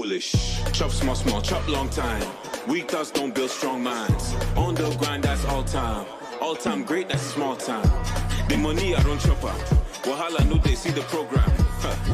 foolish. Chop small, small, chop long time. Weak thoughts don't build strong minds. On the grind, that's all time. All time great, that's small time. The money I don't chop out. Wahala, no, they see the program.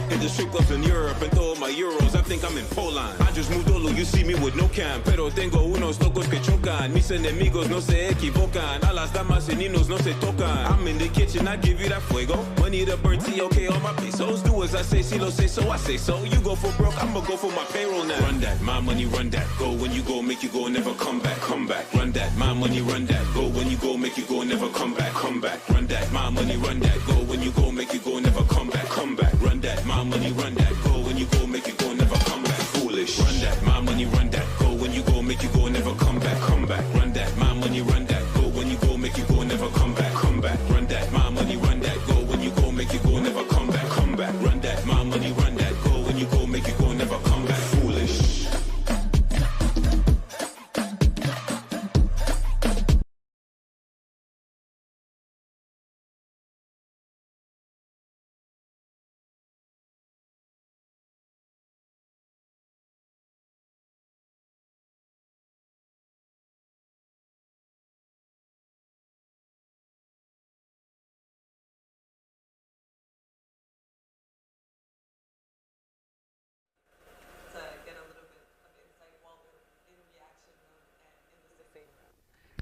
Hit the strip clubs in Europe and throw all my euros. I think I'm in Poland. I just moved Olo, you see me with no cam. Pero tengo unos locos que chocan. Mis enemigos no se equivocan. A las damas y niños no se tocan. I'm in the kitchen, I give you that fuego. Money to burn tea, okay, all my pesos. Do as I say, si lo say so, I say so. You go for broke, I'ma go for my payroll now. Run that, my money, run that. Go when you go, make you go, never come back, come back. Run that, my money, run that. Go when you go, make you go, never come back, come back. Run that, my money, run that. Go when you go, make you go, never come back, come back. Run that, my money, run that. Go when you go, make you go, never come back. Foolish. Run that, my money, run that. Go when you go, make you go, never come back, come back. Run that, my money, run that. Go when you go, make you go, never come back, come back. Run that, my money, run that. Go when you go, make you go, never come back, come back. Run that, my money, run that. Go when you go, make you go, never come back. Foolish.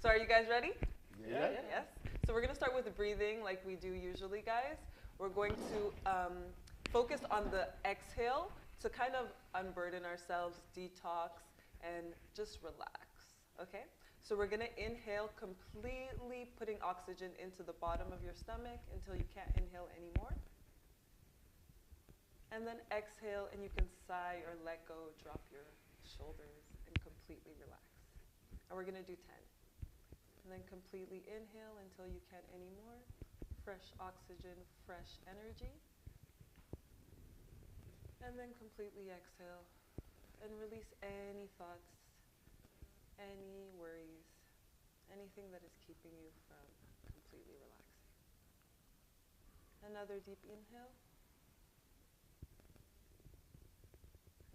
So are you guys ready? Yeah. Yes. So we're going to start with the breathing like we do usually, guys. We're going to focus on the exhale to kind of unburden ourselves, detox, and just relax, okay? So we're going to inhale, completely putting oxygen into the bottom of your stomach until you can't inhale anymore. And then exhale, and you can sigh or let go, drop your shoulders, and completely relax. And we're going to do 10. And then completely inhale until you can't anymore. Fresh oxygen, fresh energy. And then completely exhale and release any thoughts, any worries, anything that is keeping you from completely relaxing. Another deep inhale.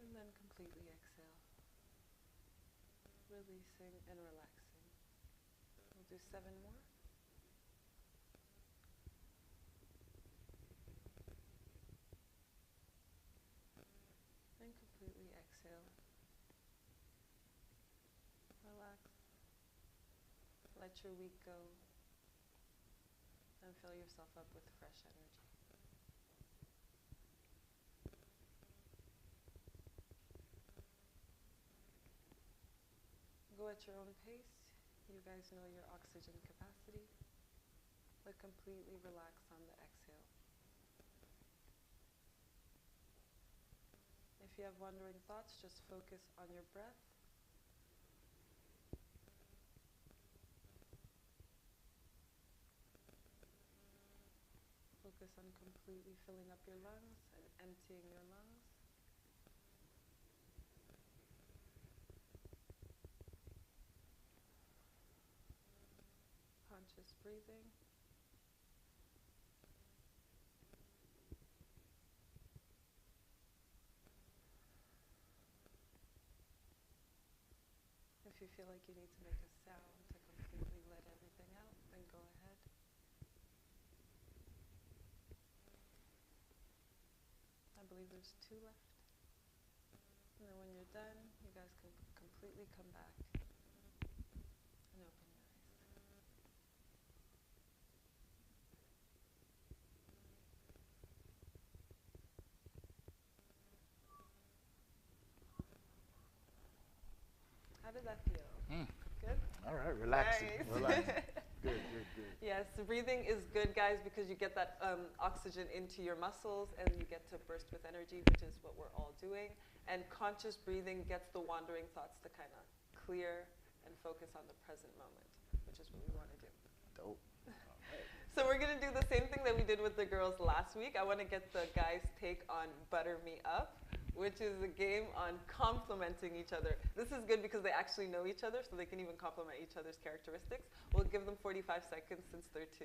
And then completely exhale, releasing and relaxing. We'll do 7 more. And completely exhale. Relax. Let your week go. And fill yourself up with fresh energy. Go at your own pace. You guys know your oxygen capacity, but completely relax on the exhale. If you have wandering thoughts, just focus on your breath. Focus on completely filling up your lungs and emptying your lungs. Conscious breathing. If you feel like you need to make a sound to completely let everything out, then go ahead. I believe there's 2 left. And then when you're done, you guys can completely come back and open your eyes. How did that feel? Good? All right, relaxing. Nice. Relaxing. Good. Yes, breathing is good, guys, because you get that oxygen into your muscles and you get to burst with energy, which is what we're all doing. And conscious breathing gets the wandering thoughts to kind of clear and focus on the present moment, which is what we want to do. Dope. So we're going to do the same thing that we did with the girls last week. I want to get the guys' take on Butter Me Up, which is a game on complimenting each other. This is good because they actually know each other, so they can even compliment each other's characteristics. We'll give them 45 seconds since they're 2,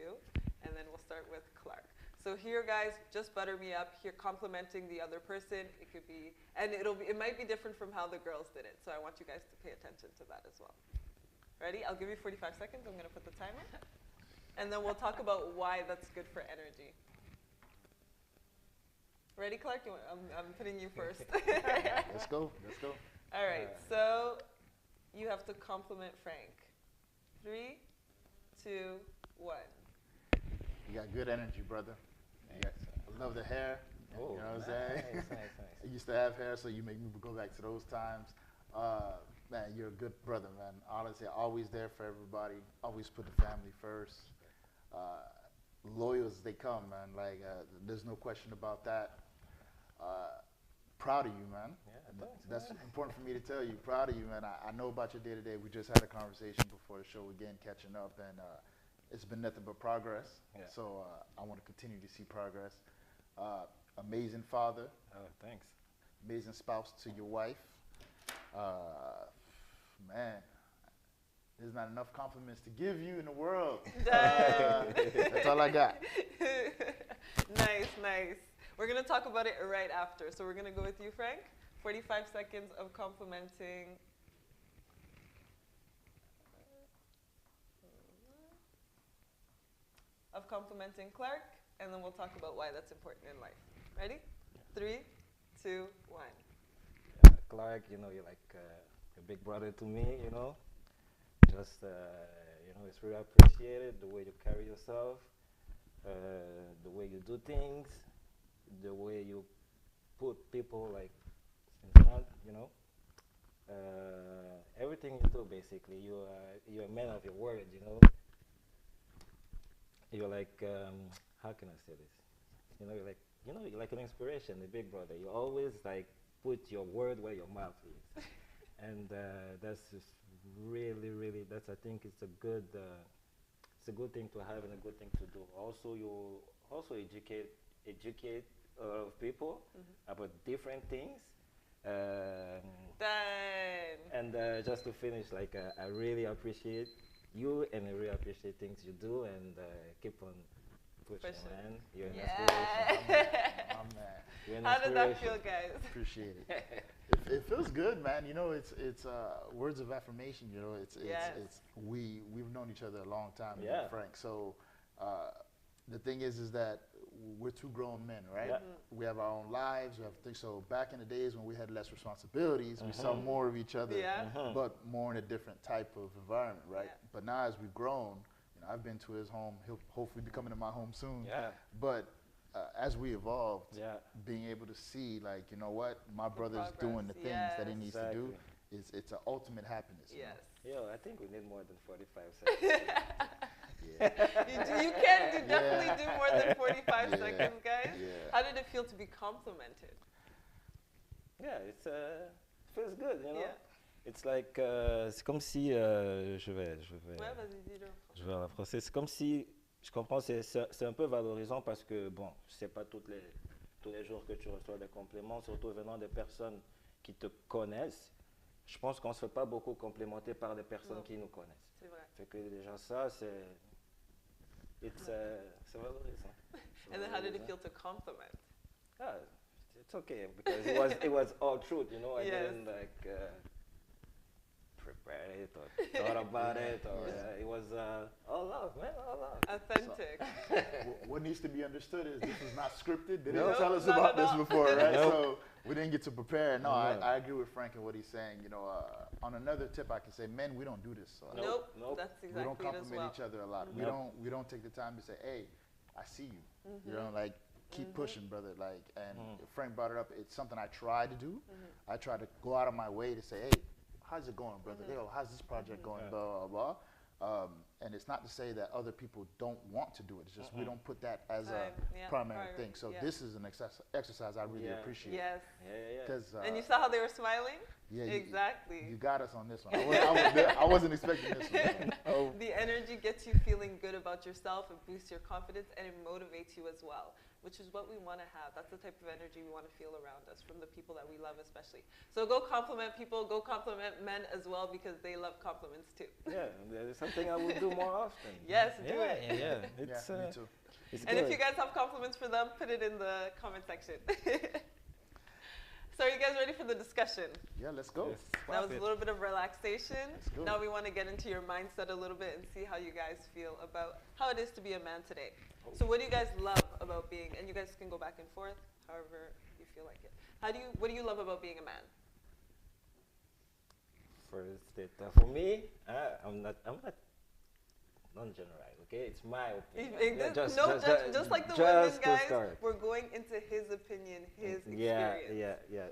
and then we'll start with Clark. So here, guys, just butter me up. Here, complimenting the other person. It could be, and it might be different from how the girls did it. So I want you guys to pay attention to that as well. Ready? I'll give you 45 seconds. I'm gonna put the timer, and then we'll talk about why that's good for energy. Ready, Clark? I'm putting you first. Let's go. Let's go. All right. So you have to compliment Frank. 3, 2, 1. You got good energy, brother. I love the hair. Oh, you know what I'm saying? Nice. I used to have hair, so you make me go back to those times. Man, you're a good brother, man. Honestly, always there for everybody. Always put the family first. Loyal as they come, man. Like, there's no question about that. Proud of you, man. Yeah, thanks, That's man. important for me to tell you. Proud of you, man. I know about your day-to-day. We just had a conversation before the show again, catching up, and it's been nothing but progress. Yeah. So I want to continue to see progress. Amazing father, Oh, thanks. amazing spouse to your wife. Man, there's not enough compliments to give you in the world. That's all I got. Nice. We're going to talk about it right after. So we're going to go with you, Frank. 45 seconds of complimenting. Of complimenting Clark, and then we'll talk about why that's important in life. Ready? 3, 2, 1. Clark, you're like a big brother to me, Just, it's really appreciated the way you carry yourself, the way you do things, the way you put people in front, everything you do basically. You're a man of your word, You're like, how can I say this? You're like an inspiration, a big brother. You always put your word where your mouth is, and that's just really. I think it's a good thing to have and a good thing to do. Also, you also educate a lot of people about different things. Done. And just to finish, I really appreciate you, and I really appreciate things you do, and keep on pushing, man. You're an inspiration. I'm mad. You're an How did that inspiration. feel, guys? Appreciate it. It feels good, man. It's words of affirmation. It's we've known each other a long time, me and Frank. So the thing is that we're two grown men, right? Yeah. We have our own lives. We have things. So back in the days when we had less responsibilities, we saw more of each other, but more in a different type of environment, right? Yeah. But now as we've grown, I've been to his home. He'll hopefully be coming to my home soon. Yeah. But as we evolved, Yeah. being able to see, my brother's progress, doing the things that he needs exactly. to do, it's an ultimate happiness. Yes. Yo, I think we need more than 45 seconds. You can definitely do more than 45 Yeah. seconds, guys. Yeah. How did it feel to be complimented? Yeah, it feels good, Yeah. It's like, c'est comme si, je vais Ouais, vas-y, dis-le. je vais en français, c'est comme si, je comprends, c'est un peu valorisant parce que, bon, c'est pas tous les jours que tu reçois des compliments, surtout venant des personnes qui te connaissent. Je pense qu'on ne se fait pas beaucoup complimenter par des personnes qui nous connaissent. C'est vrai. Fait que déjà ça, c'est valorisant. And then how did it feel to compliment? Ah, it's okay because it was all truth, I Yes. didn't prepare it or thought about it, or it was all love, man, all love. Authentic. What needs to be understood is this is not scripted. They No, didn't tell us not about at this all. before, right? Nope. So we didn't get to prepare. No, No. I agree with Frank and what he's saying. On another tip, I can say, men, we don't do this. Nope. Nope. That's We exactly don't it as compliment well. each other a lot. We don't take the time to say, hey, I see you. Keep pushing, brother. And Frank brought it up. It's something I try to do. I try to go out of my way to say, hey, how's it going, brother? Yo, how's this project going? Blah, blah, blah. And it's not to say that other people don't want to do it. It's just we don't put that as a primary thing. So this is an exercise I really appreciate. Yes. Yeah. 'Cause, And you saw how they were smiling? yeah, Exactly. You got us on this one. I wasn't expecting this one. The energy gets you feeling good about yourself, it boosts your confidence, and it motivates you as well, which is what we want to have. That's the type of energy we want to feel around us from the people that we love especially. So go compliment people, go compliment men as well because they love compliments too. Yeah, it's something I would do more often. Yes, do it. Yeah. It's Yeah, me too. It's And if good. you guys have compliments for them, put it in the comment section. So are you guys ready for the discussion? Yeah, let's go. Yes. That was Pop a it. little bit of relaxation. go. Now we want to get into your mindset a little bit and see how you guys feel about how it is to be a man today. So what do you guys love about being, and you guys can go back and forth, however you feel like it. What do you love about being a man? First, for me, I'm not non-general, okay? It's my opinion. Just like the women, guys, we're going into his opinion, his experience. Yeah.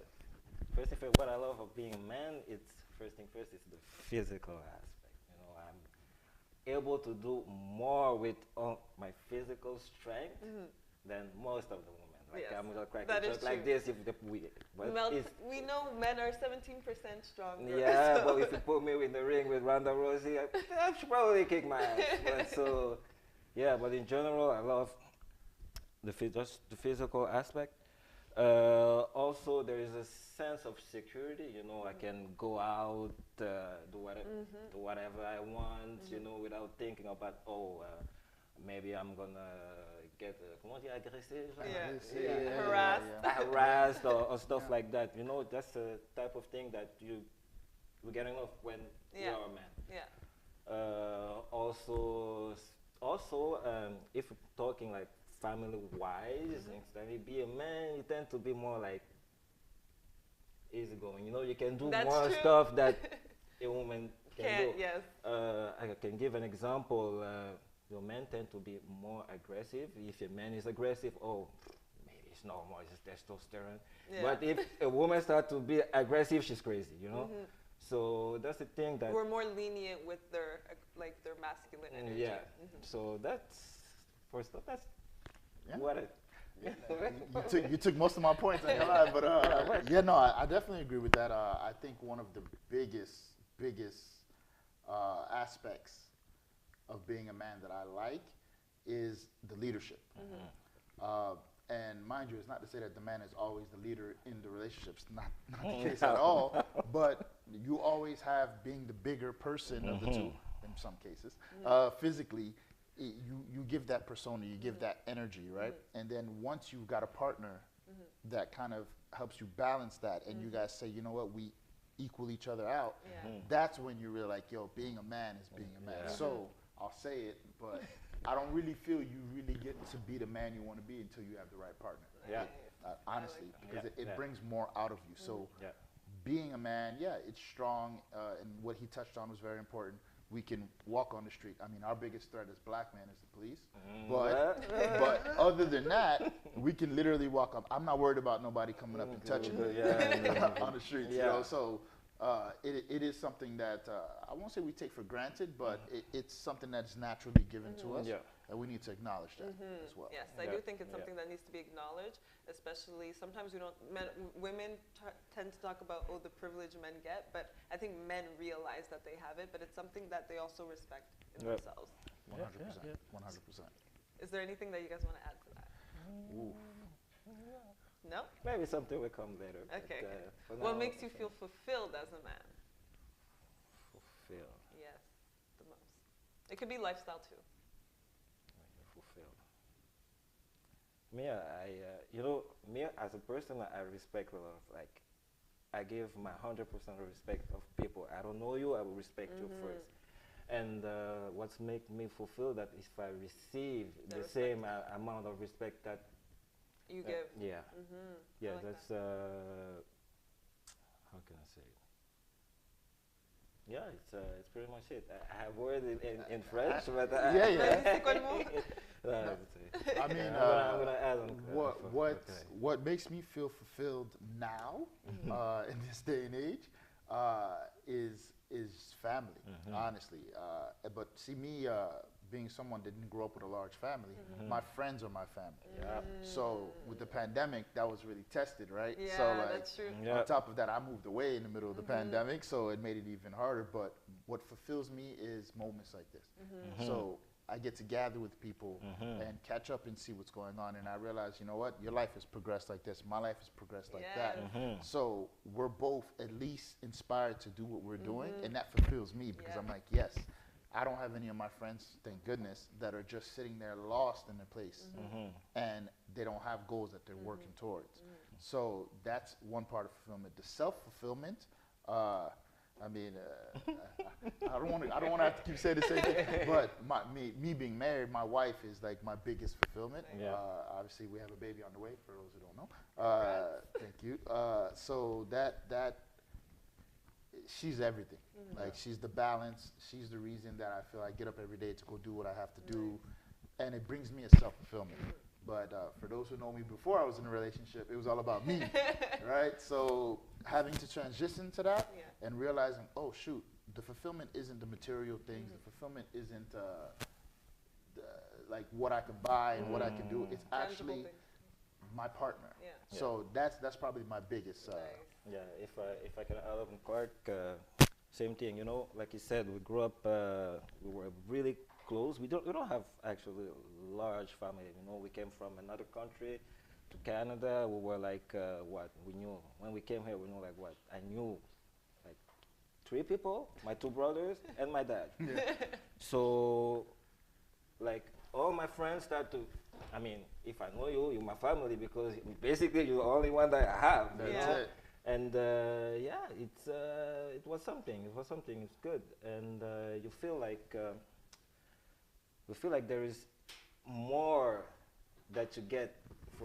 First of all, what I love of being a man, it's first thing first, it's the physical aspect. You know, I'm able to do more with my physical strength than most of the women. Like Yes, I'm just that is just like true. this if We know men are 17% stronger. yeah, so. but if you put me in the ring with Ronda Rousey, I should probably kick my ass. But so, yeah, but in general, I love just the physical aspect. Also, there is a sense of security. You know, I can go out, do whatever I want. You know, without thinking about maybe I'm gonna get aggressive, harassed or stuff like that. You know, that's the type of thing that we're getting off when you're a man. Yeah. Also, if we're talking like family-wise, instead of be a man, you tend to be more like easygoing. You know, you can do more stuff that a woman can do. Yes. I can give an example. Your men tend to be more aggressive. If a man is aggressive, maybe it's normal, it's just testosterone. Yeah. But if a woman starts to be aggressive, she's crazy, you know? So that's the thing that... We're more lenient with their masculine energy. Yeah. So that's, first off, that's what it... You took most of my points on your line, but I definitely agree with that. I think one of the biggest aspects of being a man that I like is the leadership. And mind you, it's not to say that the man is always the leader in the relationships, not the case at all, but you always have being the bigger person of the two, in some cases. Physically, you give that persona, you give that energy, right? And then once you've got a partner that kind of helps you balance that, and you guys say, you know what, we equal each other out, that's when you're really like, yo, being a man is being a man. So I'll say it, but I don't really feel you really get to be the man you want to be until you have the right partner. Yeah. Honestly, because it brings more out of you. So being a man, it's strong, and what he touched on was very important. We can walk on the street. I mean, our biggest threat as black men is the police. But other than that, we can literally walk up. I'm not worried about nobody coming up and touching me on the streets. You know? So it is something that I won't say we take for granted, but it's something that's naturally given to us, and we need to acknowledge that as well. Yes, I do think it's something that needs to be acknowledged, especially sometimes women tend to talk about, the privilege men get, but I think men realize that they have it, but it's something that they also respect in themselves. 100%. 100%. Is there anything that you guys want to add to that? Ooh. No? Maybe something will come later. Okay. But What makes you feel fulfilled as a man? Fulfilled. Yes, the most. It could be lifestyle too. Fulfilled. Me, me as a person, I respect a lot of, I give my 100% respect of people. I don't know you, I will respect you first. And what's make me fulfilled that if I receive the same amount of respect that you give. Yeah. Yeah, like that's, how can I say it? Yeah, it's pretty much it. I have word in French, but I mean, I'm gonna add on. What makes me feel fulfilled now, in this day and age, is family. Honestly, but see me being someone that didn't grow up with a large family, my friends are my family. So with the pandemic, that was really tested, right? Yeah, so that's true. On top of that, I moved away in the middle of the pandemic, so it made it even harder. But what fulfills me is moments like this. So I get to gather with people and catch up and see what's going on. And I realize, you know what, your life has progressed like this. My life has progressed like that. So we're both at least inspired to do what we're doing. And that fulfills me because I'm like, yes, I don't have any of my friends, thank goodness, that are just sitting there lost in a place and they don't have goals that they're working towards. So that's one part of fulfillment. The self-fulfillment, I mean, I don't want to have to keep saying the same thing, but me being married, my wife is like my biggest fulfillment. Yeah. Obviously, we have a baby on the way, for those who don't know. Thank you. So that she's everything. Like, she's the balance. She's the reason that I feel I get up every day to go do what I have to do, and it brings me a self-fulfillment. But for those who know me before I was in a relationship, it was all about me, right? So having to transition to that and realizing, oh shoot, the fulfillment isn't the material things. The fulfillment isn't like what I can buy and what I can do. It's actually my partner. So that's probably my biggest. Yeah, if I can add on Clark, same thing. You know, like you said, we grew up. We were really close. We don't have actually a large family. You know, we came from another country to Canada. We were like what we knew when we came here. We knew like what I knew, like 3 people, my 2 brothers and my dad. So, like all my friends start to. I mean, if I know you, you're my family because basically you're the only one that I have. That's it. And it was something. It was something. It's good, and you feel like there is more that you get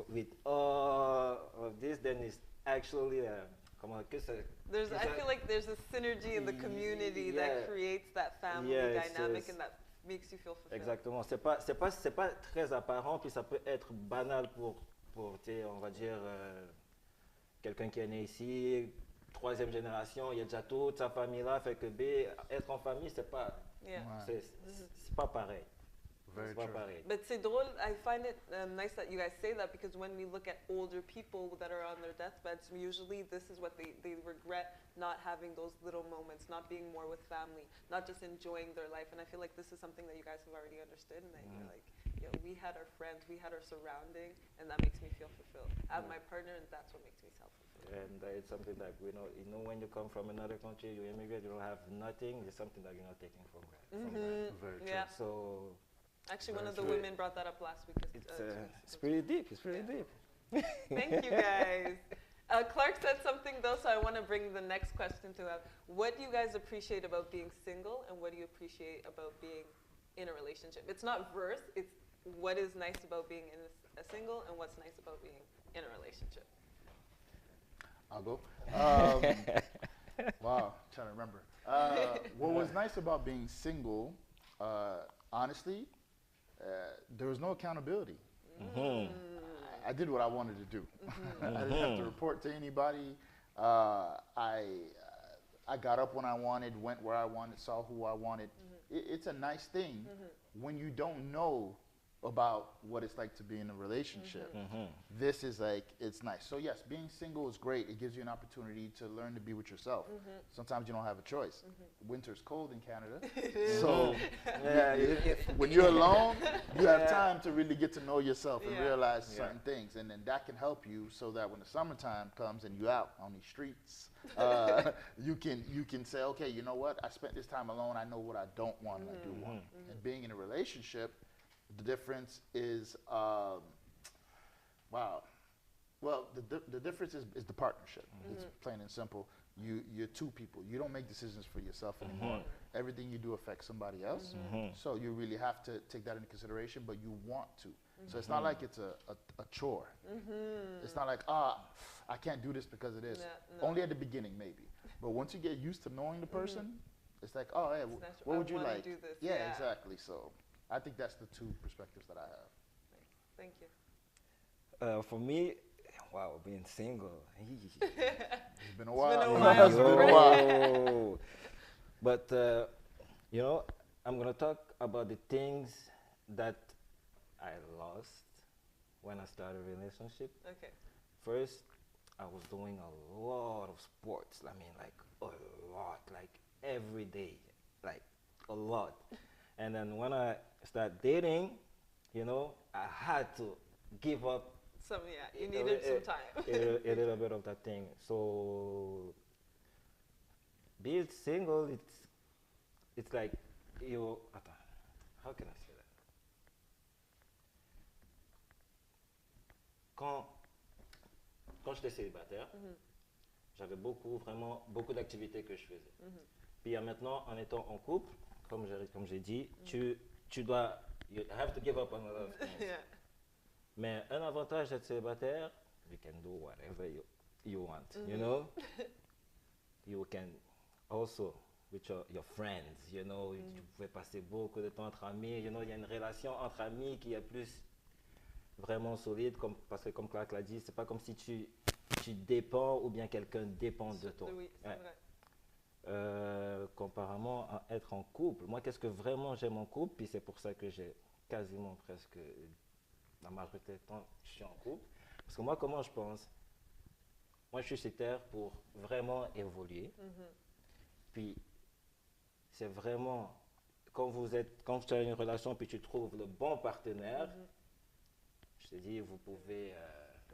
with all of this than is actually I feel like there's a synergy in the community that creates that family dynamic and that makes you feel fulfilled. Exactement. C'est pas très apparent, puis ça peut être banal pour tu sais, on va dire quelqu'un qui est né ici, 3e génération, il y a déjà toute sa famille là, fait que être en famille, c'est pas pareil. Very C'est pas true. pareil. But c'est drôle, I find it nice that you guys say that because when we look at older people that are on their deathbeds, usually this is what they regret, not having those little moments, not being more with family, not just enjoying their life. And I feel like this is something that you guys have already understood and that you're like, you know, we had our friends, we had our surrounding, and that makes me feel fulfilled. I have my partner and that's what makes me self-fulfilled. And it's something that we know, you know, when you come from another country, you immigrate, you don't have nothing, it's something that you're not taking for granted. Very true. Yeah. So Actually, one of the women brought that up last week. it's pretty deep. It's pretty deep. Thank you, guys. Clark said something, though, so I want to bring the next question to him. What do you guys appreciate about being single, and what do you appreciate about being in a relationship? It's not verse, it's what is nice about being in a single, and what's nice about being in a relationship. I'll go. Wow, trying to remember. What was nice about being single, honestly, there was no accountability. I did what I wanted to do. I didn't have to report to anybody. I got up when I wanted, went where I wanted, saw who I wanted. It's a nice thing when you don't know about what it's like to be in a relationship. This is like, it's nice. So yes, being single is great. It gives you an opportunity to learn to be with yourself. Sometimes you don't have a choice. Winter's cold in Canada. So when you're alone, you have time to really get to know yourself and realize certain things. And then that can help you so that when the summertime comes and you're out on these streets, you can say, okay, you know what? I spent this time alone. I know what I don't want and I do want. And being in a relationship, the difference is, wow. Well, the difference is the partnership. It's plain and simple. You're 2 people. You don't make decisions for yourself anymore. Everything you do affects somebody else. So you really have to take that into consideration, but you want to. So it's not like it's a chore. It's not like, I can't do this because it is. No. Only at the beginning, maybe. But once you get used to knowing the person, it's like, oh, hey, what would you like? Do this. Yeah, exactly. So I think that's the 2 perspectives that I have. Thank you. For me, wow, being single. It's been a while. It's been a while. But, you know, I'm going to talk about the things that I lost when I started a relationship. Okay. First, I was doing a lot of sports. I mean, like a lot, like every day, like a lot. And then when I started dating, you know, I had to give up. You needed some time. a little bit of that thing. So being single, it's like Attends, how can I say that? Quand, quand j'étais célibataire, j'avais vraiment beaucoup d'activités que je faisais. Puis maintenant, en étant en couple, comme j'ai dit, tu dois, you have to give up on a lot of things. Yeah. Mais un avantage d'être célibataire, you can do whatever you want, you know? You can also, with your friends, you know, tu pouvais passer beaucoup de temps entre amis, you know, il y a une relation entre amis qui est plus vraiment solide, parce que comme Clark l'a dit, c'est pas comme si tu dépends ou bien quelqu'un dépend de toi. Oui, c'est Ouais. vrai. Comparément à être en couple, moi qu'est-ce que vraiment j'aime en couple, puis c'est pour ça que j'ai quasiment presque la majorité du temps je suis en couple, parce que moi comment je pense, moi je suis sur terre pour vraiment évoluer, puis c'est vraiment quand tu as une relation puis tu trouves le bon partenaire, je te dis vous pouvez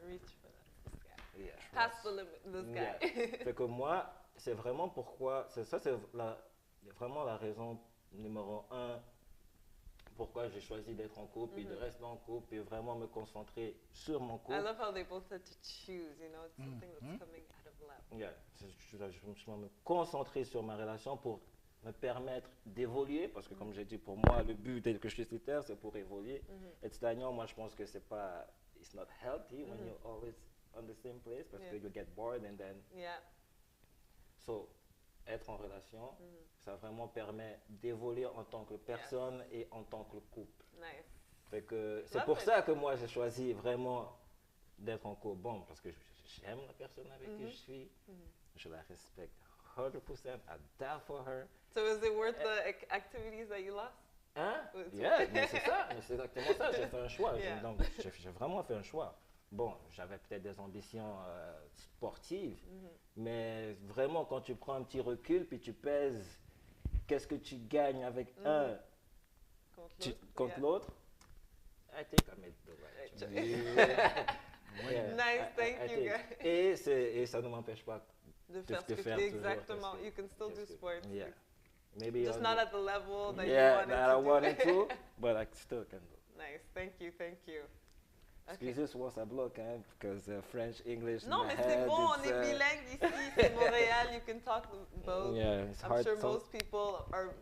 Reach for that, this guy. yeah. Pass the limit, this guy. Yeah. Fait que moi, c'est vraiment pourquoi, c'est vraiment la raison numéro 1 pourquoi j'ai choisi d'être en couple et de rester en couple et vraiment me concentrer sur mon I couple. love how they both said to choose, you know, it's something that's coming out of love. Yeah. Je me concentrer sur ma relation pour me permettre d'évoluer, parce que comme j'ai dit, pour moi, le but dès que je suis sur Terre, c'est pour évoluer. Être stagnant, moi, je pense que c'est pas, it's not healthy when you're always on the same place, parce que you get bored and then, Yeah. so, être en relation, ça vraiment permet d'évoluer en tant que personne et en tant que couple. Nice. Fait que c'est Love pour it. ça que moi, j'ai choisi vraiment d'être en couple. Bon, parce que j'aime la personne avec qui je suis, je la respecte 100%, I die for her. So is it worth the activities that you lost? Hein? It's- Yeah, mais c'est ça, mais c'est exactement ça, j'ai fait un choix. Yeah. Donc, j'ai vraiment fait un choix. Bon, j'avais peut-être des ambitions sportives, mais vraiment, quand tu prends un petit recul, puis tu pèses, qu'est-ce que tu gagnes avec un contre Yeah. l'autre, I think I made the right choice. Yeah, Nice, thank I you, think. guys. Et ça ne m'empêche pas De de faire ce que faire tu- toujours exactement. qu'est-ce que- You can still do qu'est-ce que- sports. Yeah. Maybe Just on not the- at the level that yeah, you wanted that I to do. wanted to, but I still can do. Nice, thank you, thank you. Okay. Excusez ce ça bloque, hein, because French, English. Non, in my mais c'est head, bon, on it's, est bilingue ici, c'est Montréal, you can talk both. Yeah, it's I'm hard. sure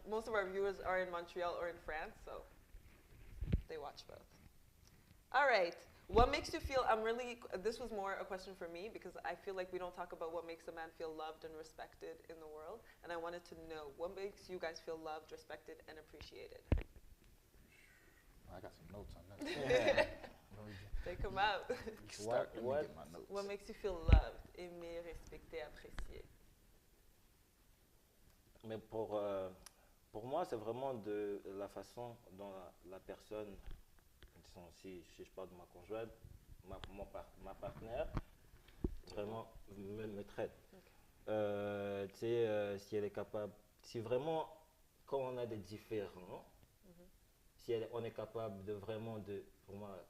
most of our viewers are in Montreal or in France, so they watch both. All right, what makes you feel, this was more a question for me because I feel like we don't talk about what makes a man feel loved and respected in the world, and I wanted to know, what makes you guys feel loved, respected, and appreciated? I got some notes on that. Yeah. They come out. Start, let me what- get my notes. What makes you feel loved, aimé, respecté, apprécié? Mais pour moi, c'est vraiment de la façon dont la personne, disons, si je parle de ma conjointe, ma partenaire, vraiment me traite. Tu sais, si elle est capable, si vraiment, quand on a des différends, si on est capable de vraiment pour moi,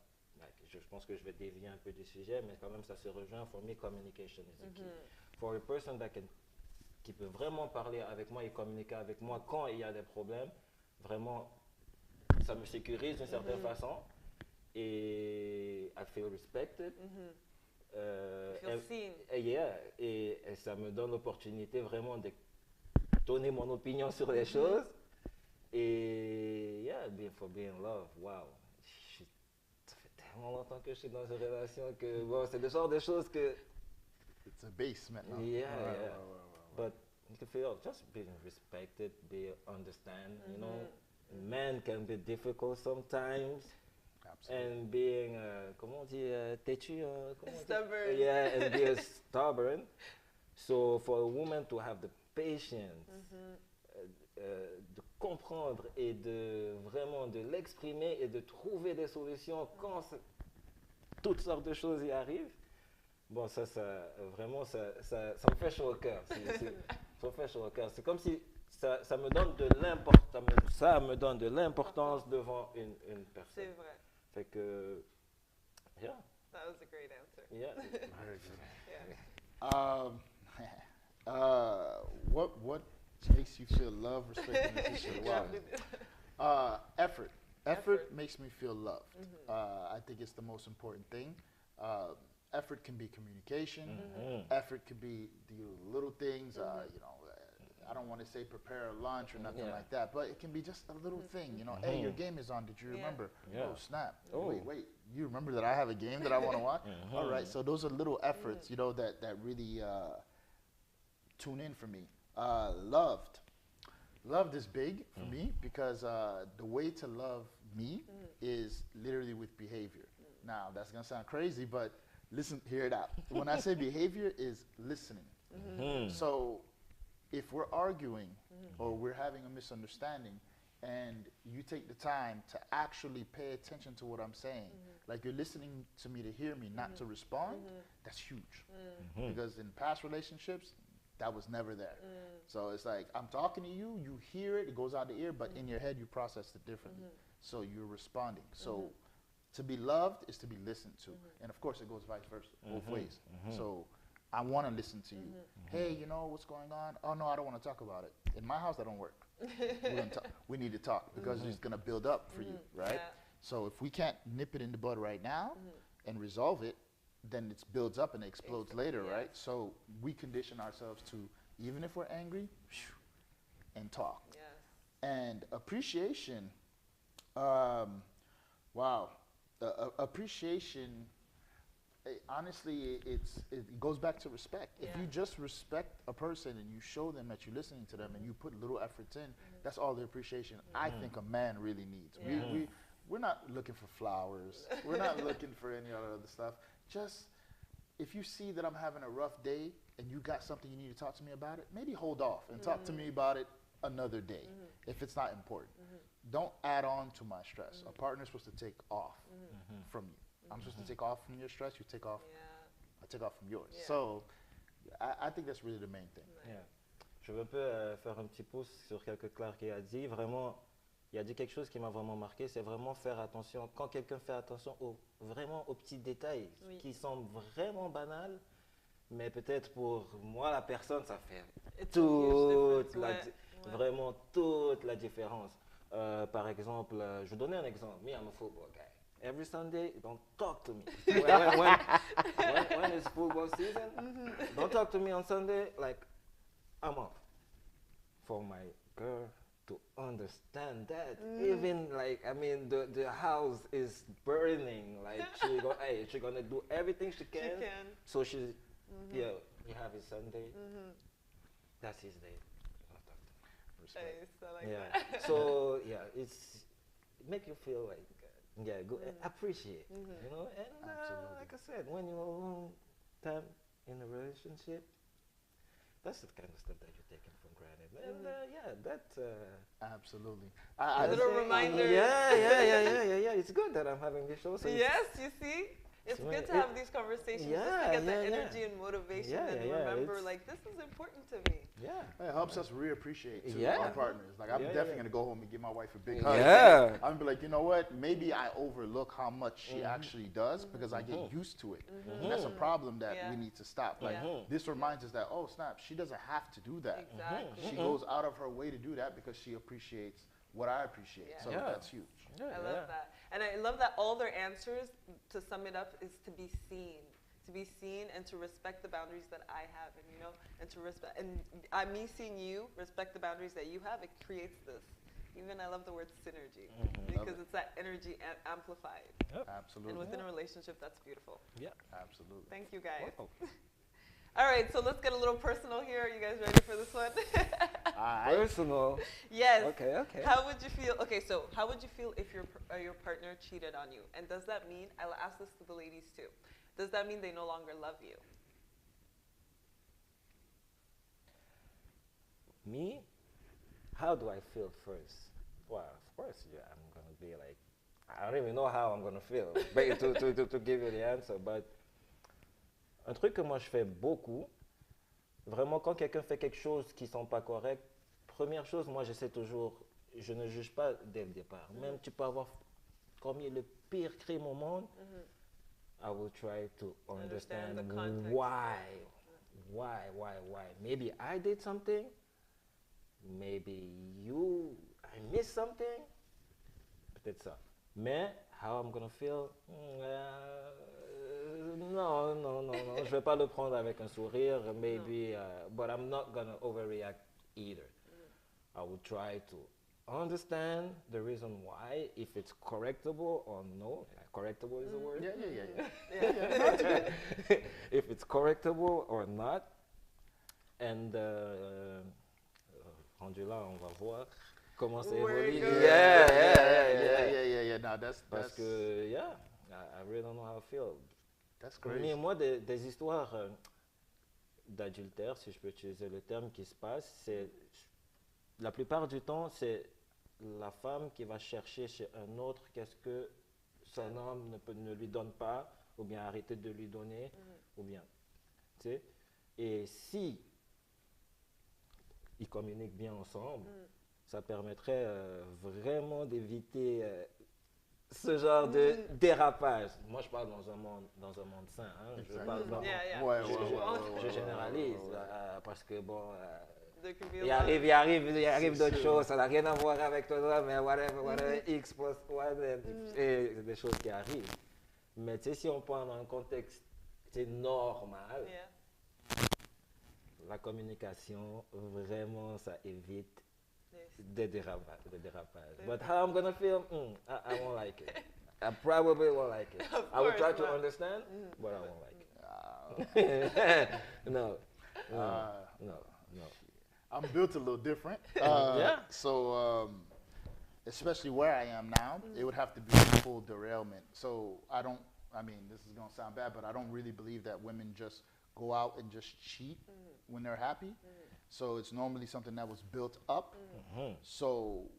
je pense que je vais dévier un peu du sujet, mais quand même ça se rejoint. For me, communication is the key. For a person qui peut vraiment parler avec moi et communiquer avec moi quand il y a des problèmes, vraiment, ça me sécurise d'une certaine façon. Et I feel respected. You feel seen. Yeah, et ça me donne l'opportunité vraiment de donner mon opinion sur les choses. Et yeah, for being loved, wow. Ça fait tellement longtemps que je suis dans une relation que bon, c'est le genre de choses que It's a base maintenant. Yeah, Ouais, yeah. ouais. but you can feel just being respected, understand, you know. Men can be difficult sometimes. Absolutely. And being, comment on dit, têtu, comment on dit? Stubborn. Yeah, and being stubborn. So for a woman to have the patience, de comprendre et de vraiment de l'exprimer et de trouver des solutions quand toutes sortes de choses y arrivent, bon ça vraiment ça me fait chaud au cœur. Ça me fait chaud au cœur. C'est comme si ça me donne de l'importance, ça me donne de l'importance devant une personne. C'est vrai. Fait que, yeah. That was a great answer. Yeah. Yeah. What makes you feel love, respect, and appreciation. Wow. Effort. Effort makes me feel loved. I think it's the most important thing. Effort can be communication. Effort can be the little things. I don't want to say prepare a lunch or nothing like that, but it can be just a little thing. Hey, your game is on. Did you remember? Oh, snap. Oh. Wait. You remember that I have a game that I want to watch? All right. So those are little efforts, that really tune in for me. Loved. Loved is big for me because the way to love me is literally with behavior. Now, that's going to sound crazy, but listen, hear it out. When I say behavior is listening. So if we're arguing or we're having a misunderstanding and you take the time to actually pay attention to what I'm saying, like you're listening to me to hear me, not to respond, that's huge. Because in past relationships, that was never there. So it's like, I'm talking to you, you hear it, it goes out the ear, but in your head you process it differently. So you're responding. So to be loved is to be listened to. And of course it goes vice versa, both ways. So I want to listen to you. Hey, what's going on? Oh no, I don't want to talk about it. In my house that don't work. We need to talk because it's going to build up for you, right? So if we can't nip it in the bud right now and resolve it, then it builds up and it explodes later, right? So we condition ourselves to, even if we're angry, and talk. And appreciation, appreciation, honestly, it goes back to respect. If you just respect a person and you show them that you're listening to them and you put little efforts in, that's all the appreciation I think a man really needs. We're not looking for flowers. We're not looking for any other stuff. Just, if you see that I'm having a rough day and you got something you need to talk to me about it, maybe hold off and talk to me about it another day if it's not important. Don't add on to my stress. A partner's supposed to take off from you. I'm supposed to take off from your stress, you take off, I take off from yours. So I think that's really the main thing. Je veux un peu faire un petit pouce sur quelque chose que Clark a dit. Vraiment, il a dit quelque chose qui m'a vraiment marqué, c'est vraiment faire attention, quand quelqu'un fait attention vraiment aux petits détails qui sont vraiment banals, mais peut-être pour moi, la personne, ça fait vraiment toute la différence. Par exemple, je vais donner un exemple. Me, I'm a football guy. Every Sunday, don't talk to me. when it's football season, don't talk to me on Sunday, like, I'm off. For my girl to understand that, even like, I mean, the house is burning, like, she gonna do everything she can. So she, we have a Sunday, that's his day. Respect. So, it's make you feel like, good, appreciate, and like I said, when you're a long time in a relationship, that's the kind of stuff that you're taking for granted. And that's absolutely. A little reminder. Yeah. It's good that I'm having this show. So yes, you see? It's good to have these conversations just to get that energy and motivation and remember, like, this is important to me. It helps us reappreciate our partners. Like, I'm definitely going to go home and give my wife a big hug. I'm going to be like, you know what? Maybe I overlook how much she actually does because I get used to it. And that's a problem that we need to stop. Like, this reminds us that, oh, snap, she doesn't have to do that. Exactly. She goes out of her way to do that because she appreciates what I appreciate. So that's huge. I love that. And I love that all their answers, to sum it up, is to be seen. To be seen and to respect the boundaries that I have, and to respect, and me seeing you respect the boundaries that you have, it creates this. Even I love the word synergy because it's that energy amplified. Absolutely. And within a relationship, that's beautiful. Absolutely. Thank you, guys. All right, so let's get a little personal here. Are you guys ready for this one? Personal. Yes. Okay. How would you feel? Okay, so how would you feel if your partner cheated on you? And does that mean, I'll ask this to the ladies too, does that mean they no longer love you? Me? How do I feel first? Well, of course, I'm going to be like, I don't even know how I'm going to feel to give you the answer, but un truc que moi je fais beaucoup, vraiment quand quelqu'un fait quelque chose qui ne sont pas correct, première chose, moi j'essaie toujours, je ne juge pas dès le départ. Même tu peux avoir commis le pire crime au monde, I will try to understand the context. why. Maybe I did something maybe I missed something, peut-être ça. Mais how I'm gonna feel, non, non, non, non, je vais pas le prendre avec un sourire, maybe, but I'm not gonna overreact either. I will try to understand the reason why, if it's correctable or no. Correctable is the word? Yeah. If it's correctable or not. And rendu là, on va voir comment ça évolue. Yeah. No, Parce que, yeah, I really don't know how I feel. That's crazy. Mais moi, des histoires d'adultère, si je peux utiliser le terme, qui se passent, c'est la plupart du temps, c'est la femme qui va chercher chez un autre qu'est-ce que son homme ne lui donne pas, ou bien arrêter de lui donner, ou bien, tu sais. Et si ils communiquent bien ensemble, ça permettrait vraiment d'éviter ce genre de dérapage. Moi, je parle dans un monde sain. Hein. Je parle je généralise parce que bon. Il arrive d'autres choses, ça n'a rien à voir avec toi, mais whatever, X plus Y, et c'est des choses qui arrivent. Mais tu sais, si on prend dans un contexte normal, la communication, vraiment, ça évite des dérapages. But how I'm gonna feel, I won't like it. I probably won't like it. I will try to understand, but I won't like it. No. I'm built a little different. So, especially where I am now, it would have to be a full derailment. So this is going to sound bad, but I don't really believe that women just go out and just cheat when they're happy. So it's normally something that was built up. So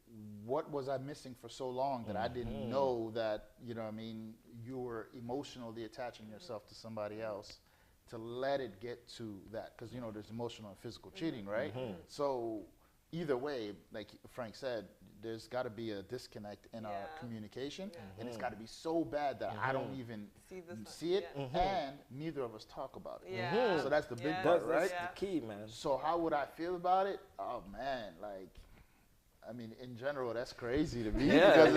what was I missing for so long that I didn't know that, you were emotionally attaching yourself to somebody else to let it get to that, because there's emotional and physical cheating, right? So either way, like Frank said, there's got to be a disconnect in our communication, and it's got to be so bad that I don't even see it, and neither of us talk about it. So that's the big part, right? That's the key, man. So how would I feel about it? Oh man, in general, that's crazy to me, because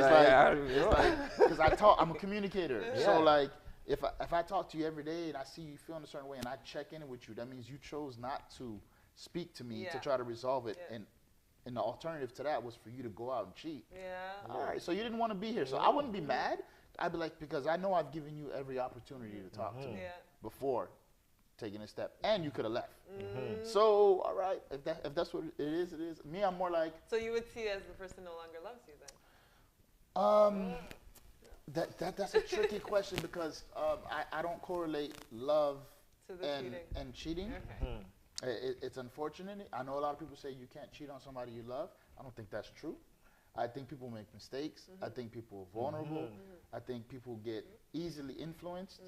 I'm a communicator, so like. If I talk to you every day and I see you feeling a certain way and I check in with you, that means you chose not to speak to me to try to resolve it. And the alternative to that was for you to go out and cheat. All right, so you didn't want to be here. So I wouldn't be mad. I'd be like, because I know I've given you every opportunity to talk to me before taking a step. And you could have left. So, all right, if that's what it is, it is. Me, I'm more like. So you would see it as the person no longer loves you then? That's a tricky question because I don't correlate love and cheating. It's unfortunate. I know a lot of people say you can't cheat on somebody you love. I don't think that's true. I think people make mistakes. I think people are vulnerable. I think people get easily influenced.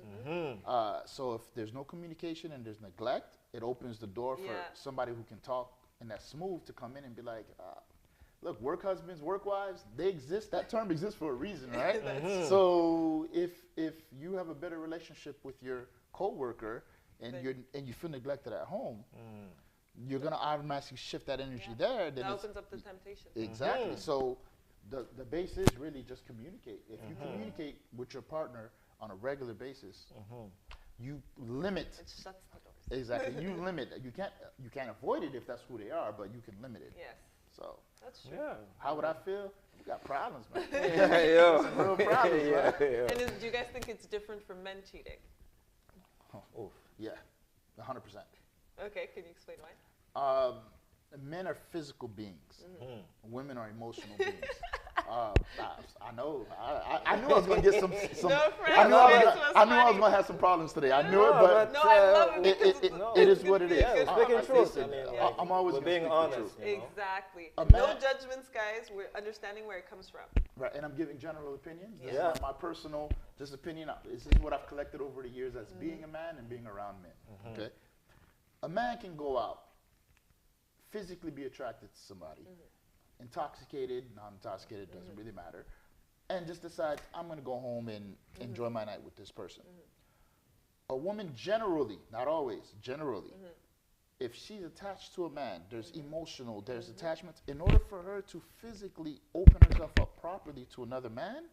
So if there's no communication and there's neglect, it opens the door for somebody who can talk and that's smooth to come in and be like, look, work husbands, work wives, they exist. That term exists for a reason, right? So if you have a better relationship with your coworker and you feel neglected at home, you're gonna automatically shift that energy there. Then that opens up the temptation. Exactly. So the base is really just communicate. If you communicate with your partner on a regular basis, you limit. It shuts the doors. Exactly. You limit. You can't avoid it if that's who they are, but you can limit it. Yes. So that's true. How would I feel? We got problems, man. Some real problems, man. And do you guys think it's different for men cheating? Yeah, 100%. Okay, can you explain why? Men are physical beings. Women are emotional beings. I know. I knew I was going to get some. I knew I was going to have some problems today. I knew it, but I love it. It is what it is. Speaking truth. I'm always being honest. Exactly. No judgments, guys. We're understanding where it comes from. Right, and I'm giving general opinions. This is my personal opinion. This is what I've collected over the years as being a man and being around men. Okay, a man can go out, physically be attracted to somebody, intoxicated, non-intoxicated, doesn't really matter, and just decide, I'm going to go home and enjoy my night with this person. A woman generally, not always, generally, if she's attached to a man, there's emotional, there's attachments. In order for her to physically open herself up properly to another man,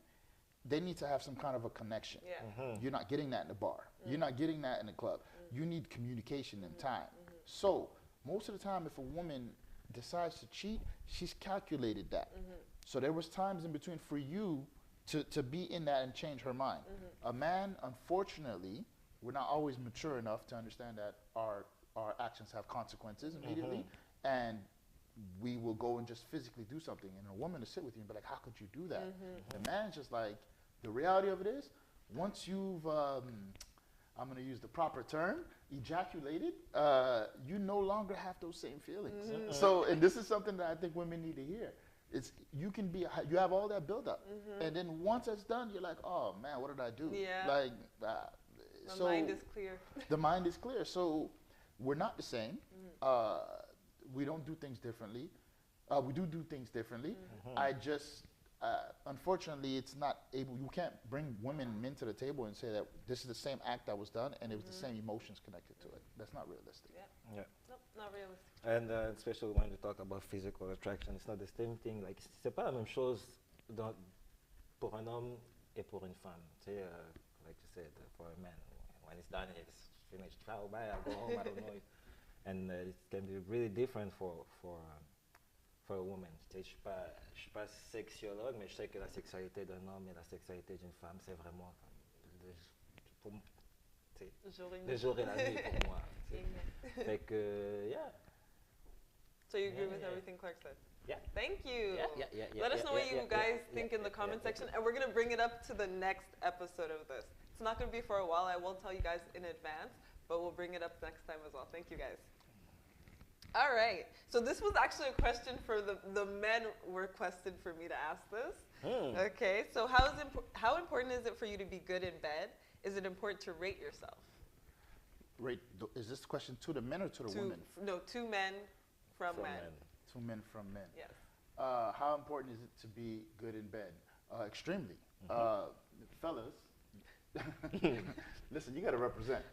they need to have some kind of a connection. Yeah. You're not getting that in the bar. You're not getting that in the club. You need communication and time. So most of the time, if a woman decides to cheat, she's calculated that. So there was times in between for you to be in that and change her mind. A man, unfortunately, we're not always mature enough to understand that our actions have consequences immediately, and we will go and just physically do something. And a woman to sit with you and be like, how could you do that? The man's just like, the reality of it is, once you've, I'm going to use the proper term, ejaculated, you no longer have those same feelings. So, and this is something that I think women need to hear. It's, you have all that buildup. And then once it's done, you're like, oh man, what did I do? Yeah. Like, The mind is clear. The mind is clear. So we're not the same. We don't do things differently. We do things differently. I just, unfortunately, it's not able, you can't bring women men to the table and say that this is the same act that was done and it was the same emotions connected to it. That's not realistic. Yeah. Nope, not realistic. And especially when you talk about physical attraction, it's not the same thing. Like, c'est pas la même chose pour un homme et pour une femme. Tu sais, like you said, for a man, when it's done, it's finished. Ciao, bye, I'll go home, I don't know. And it can be really different for a woman. Tu sais, je suis pas sexologue, mais je sais que la sexualité d'un homme et la sexualité d'une femme, c'est vraiment le jour et la nuit pour moi. Fait que, yeah. So you agree with everything Clark said? Yeah. Thank you. Yeah. Let us know what you guys think in the comment section, and we're going to bring it up to the next episode of this. It's not going to be for a while. I won't tell you guys in advance, but we'll bring it up next time as well. Thank you, guys. All right. So this was actually a question for the men requested for me to ask this. Okay. So how important is it for you to be good in bed? Is it important to rate yourself? Rate, is this question to the men or to the women? No, two men from men. Two men from men. Yes. How important is it to be good in bed? Extremely. Fellas, listen, you got to represent.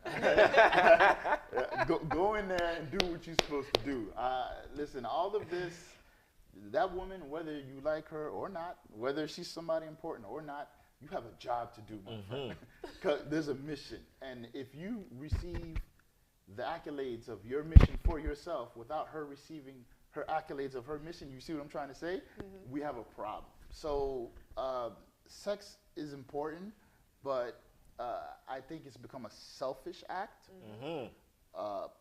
Go in there and do what you're supposed to do. Listen, all of this, that woman, whether you like her or not, whether she's somebody important or not, you have a job to do, my friend. 'Cause there's a mission. And if you receive the accolades of your mission for yourself without her receiving her accolades of her mission, you see what I'm trying to say? We have a problem. So sex is important, but I think it's become a selfish act.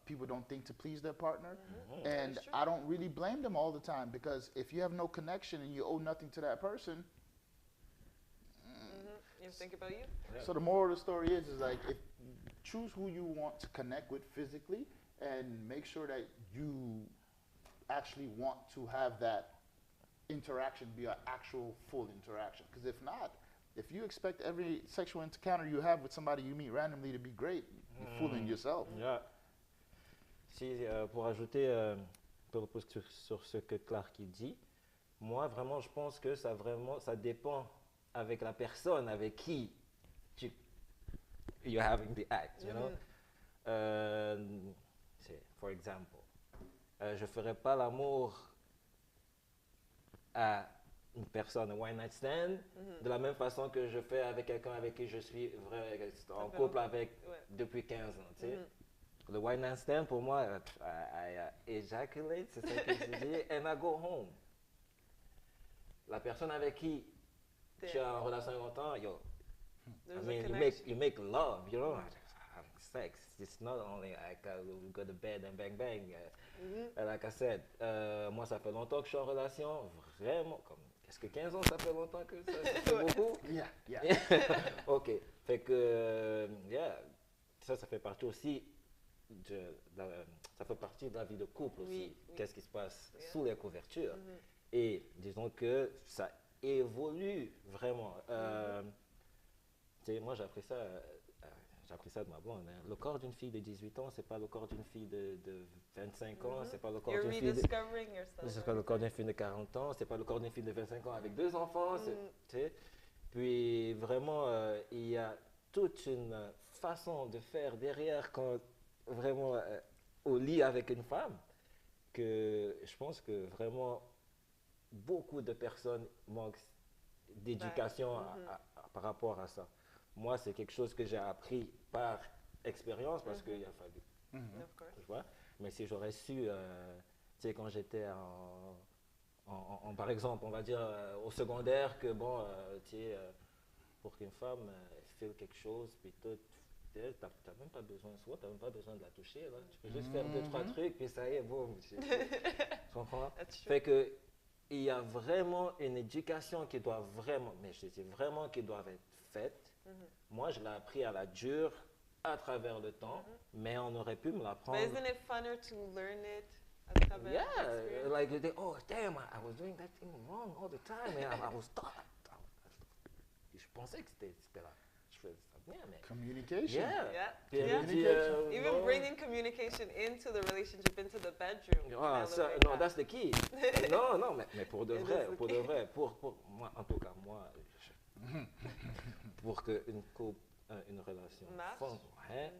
People don't think to please their partner. And I don't really blame them all the time, because if you have no connection and you owe nothing to that person. You think about you? So the moral of the story is like, choose who you want to connect with physically, and make sure that you actually want to have that interaction be an actual full interaction. Because if not, if you expect every sexual encounter you have with somebody you meet randomly to be great, you're fooling yourself. Yeah. Si, pour ajouter sur ce que Clark dit, moi vraiment je pense que ça dépend avec la personne avec qui you're having the act, you know. For example, je ferai pas l'amour à une personne, un one night stand, de la même façon que je fais avec quelqu'un avec qui je suis en couple avec depuis 15 ans, tu sais. Le one night stand, pour moi, I ejaculate, c'est ça que je dis, and I go home. La personne avec qui tu es en relation longtemps, yo, I mean, you make love, you know, sex. It's not only like we go to bed and bang bang. Like I said, moi ça fait longtemps que je suis en relation, vraiment, comme, est-ce que 15 ans ça fait longtemps que ça fait beaucoup? Yeah. Ok, fait que, ça fait partie aussi ça fait partie de la vie de couple aussi. Qu'est-ce qui se passe sous les couvertures? Et disons que ça évolue vraiment. Moi j'ai appris ça de ma blonde. Hein. Le corps d'une fille de 18 ans, c'est pas le corps d'une fille de 25 ans, c'est pas le corps d'une fille c'est pas le corps d'une fille de 40 ans, c'est pas le corps d'une fille de 25 ans avec 2 enfants. Puis vraiment, il y a toute une façon de faire derrière quand vraiment au lit avec une femme que je pense que vraiment beaucoup de personnes manquent d'éducation par rapport à ça. Moi, c'est quelque chose que j'ai appris par expérience parce qu'il a fallu, Of course. tu vois. Mais si j'aurais su, tu sais, quand j'étais par exemple, on va dire au secondaire, que bon, tu sais, pour qu'une femme fait quelque chose, puis tout, t'as même pas besoin de soi, t'as même pas besoin de la toucher, là. Tu peux juste faire 2, 3 trucs, puis ça y est, boum. Tu comprends? That's true. Fait que, il y a vraiment une éducation qui doit vraiment, mais je dis vraiment qui doit être faite. Moi, je l'ai appris à la dure, à travers le temps, mais on aurait pu me l'apprendre. But isn't it funner to learn it at travers Yeah, experience? like they, oh damn, I was doing that thing wrong all the time, and I was taught. Je pensais que c'était là. Je faisais ça bien, mais. Communication. Yeah. Puis elle Yeah. me dit, Even non. bringing communication into the relationship, into the bedroom. Ah, I ça, elevate non, that. that's the key. non, mais pour de It vrai, is the pour de key. vrai, pour moi, en tout cas, moi, pour qu'une couple, une relation Marche. hein,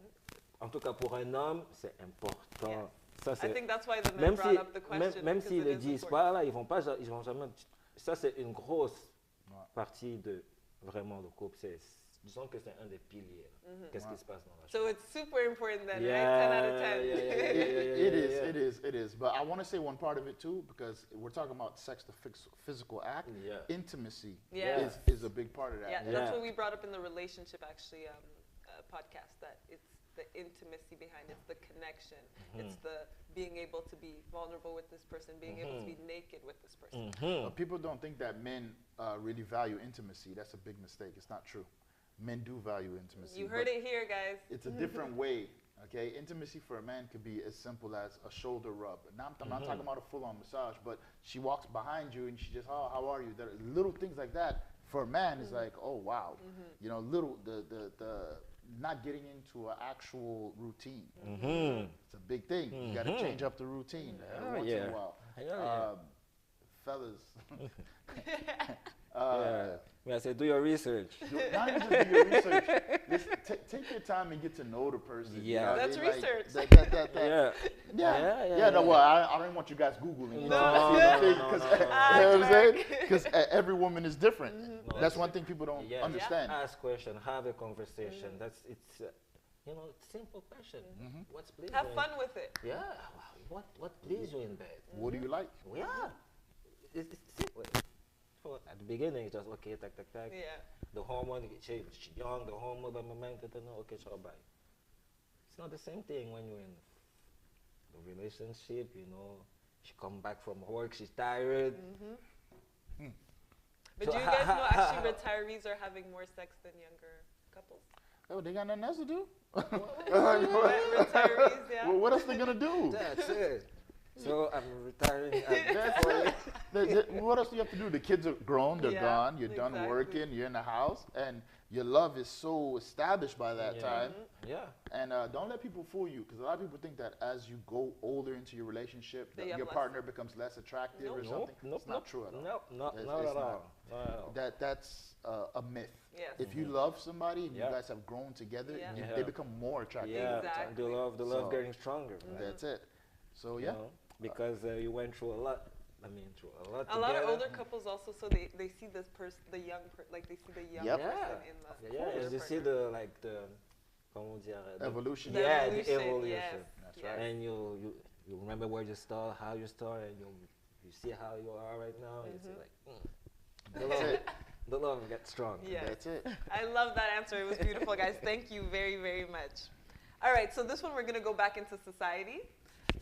en tout cas pour un homme, c'est important. Yes. Ça, I c'est, think that's why the men même brought si, up the question. même because s'ils it le is disent important. pas, là, ils vont jamais. Ça, c'est une grosse Ouais. partie de vraiment le couple. Disons que c'est un des piliers. Qu'est-ce qui se passe dans la So chambre? it's super important then, Yeah, right? 10 out of 10. It is. But I want to say one part of it too, because we're talking about sex, the physical act. Yeah. Intimacy Yeah. is a big part of that. Yeah, Yeah. that's what we brought up in the relationship actually podcast, that it's the intimacy behind it, it's the connection, it's the being able to be vulnerable with this person, being able to be naked with this person. People don't think that men really value intimacy. That's a big mistake. It's not true. Men do value intimacy. You heard but it here, guys. It's a different way. Okay, intimacy for a man could be as simple as a shoulder rub. Now I'm not talking about a full-on massage, but she walks behind you and she just, oh, how are you? There are little things like that for a man is like, oh wow, you know, little the not getting into an actual routine. It's a big thing. You got to change up the routine once in a while. Fellas, Yeah, I said, do your research. not even just do your research. Just take your time and get to know the person. Yeah. You know what I That's mean? Like, research. Yeah. No, well, I don't want you guys Googling. No. Because you know what I'm saying? Because every woman is different. That's one thing people don't Yeah. understand. Ask question, have a conversation. It's you know, simple question. What's pleasing? Have fun with it. Yeah. What pleases you in bed? What do you like? Yeah. It's simple. So at the beginning, it's just okay, tac. Yeah. The hormone, she's young, the hormone, but my mind, okay, so bye. It's not the same thing when you're in the relationship, you know. She come back from work, she's tired. But So do you guys know actually retirees are having more sex than younger couples? Oh, they got nothing else to do? Retirees, yeah. Well, what else they gonna do? That's it. So I'm retiring. That's it. What else do you have to do? The kids are grown, they're Yeah, gone, you're done exactly. working, you're in the house, and your love is so established by that time. Yeah. And don't let people fool you, because a lot of people think that as you go older into your relationship, That you have your less- partner becomes less attractive or something. It's not true at all. Not It's at not. all. Not at all. That's a myth. Yes. If you love somebody and Yeah. you guys have grown together, Yeah. you, Yeah. they become more attractive. Yeah, over time. Exactly. the love So- getting stronger. Right? That's it. So You yeah. know, because you went through a lot. I mean, through a lot. A lot of together. older couples also, so they see this person, the young, like they see the young Yep. person in the Yeah, older and you see partner. the comment dire, the- Evolution. The Yeah, evolution, the evolution. yes, That's yes. right. And you remember where you start, how you start, and you see how you are right now. And you see like, the That's love, it. the love gets strong. Yes. That's it. I love that answer. It was beautiful, guys. Thank you very, very much. All right, so this one we're going to go back into society.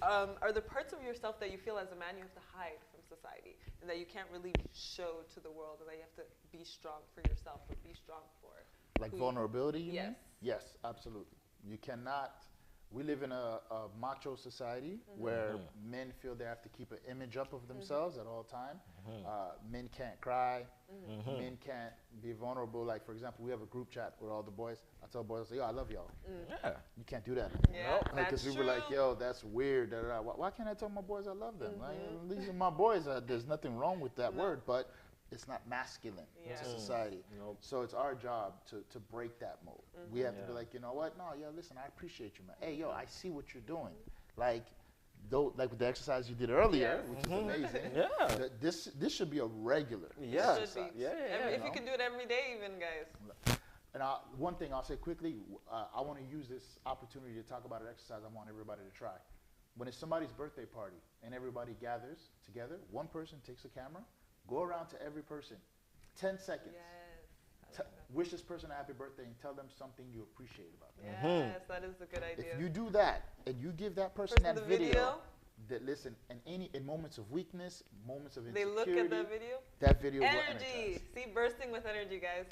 Are there parts of yourself that you feel as a man you have to hide from society and that you can't really show to the world, and that you have to be strong for yourself or be strong for? Like who you- vulnerability, you mean? Yes. Yes, absolutely. You cannot. We live in a macho society where men feel they have to keep an image up of themselves at all time. Men can't cry. Men can't be vulnerable. Like, for example, we have a group chat with all the boys. I tell boys, I say, yo, I love y'all. Yeah. You can't do that. Yeah, Because that's we were like, true. yo, that's weird. Da, da, da. Why can't I tell my boys I love them? Like, these are my boys. There's nothing wrong with that word, but it's not masculine Yeah. to society. Nope. So it's our job to break that mold. We have to be Yeah. like, you know what? No, yeah, listen, I appreciate you, man. Hey, yo, I see what you're doing. like like with the exercise you did earlier, Yes. which is amazing. Yeah. This should be a regular Yeah. Should exercise. be. Yeah. If you can do it every day, even guys. And one thing I'll say quickly, I want to use this opportunity to talk about an exercise I want everybody to try. When it's somebody's birthday party and everybody gathers together, one person takes a camera, go around to every person, 10 seconds. Yes. Wish this person a happy birthday and tell them something you appreciate about them. Yes, that is a good idea. If you do that and you give that person Person that the video, video, that listen, in moments of weakness, moments of they insecurity, look at the video. that video will Energy. energize. See, bursting with energy, guys.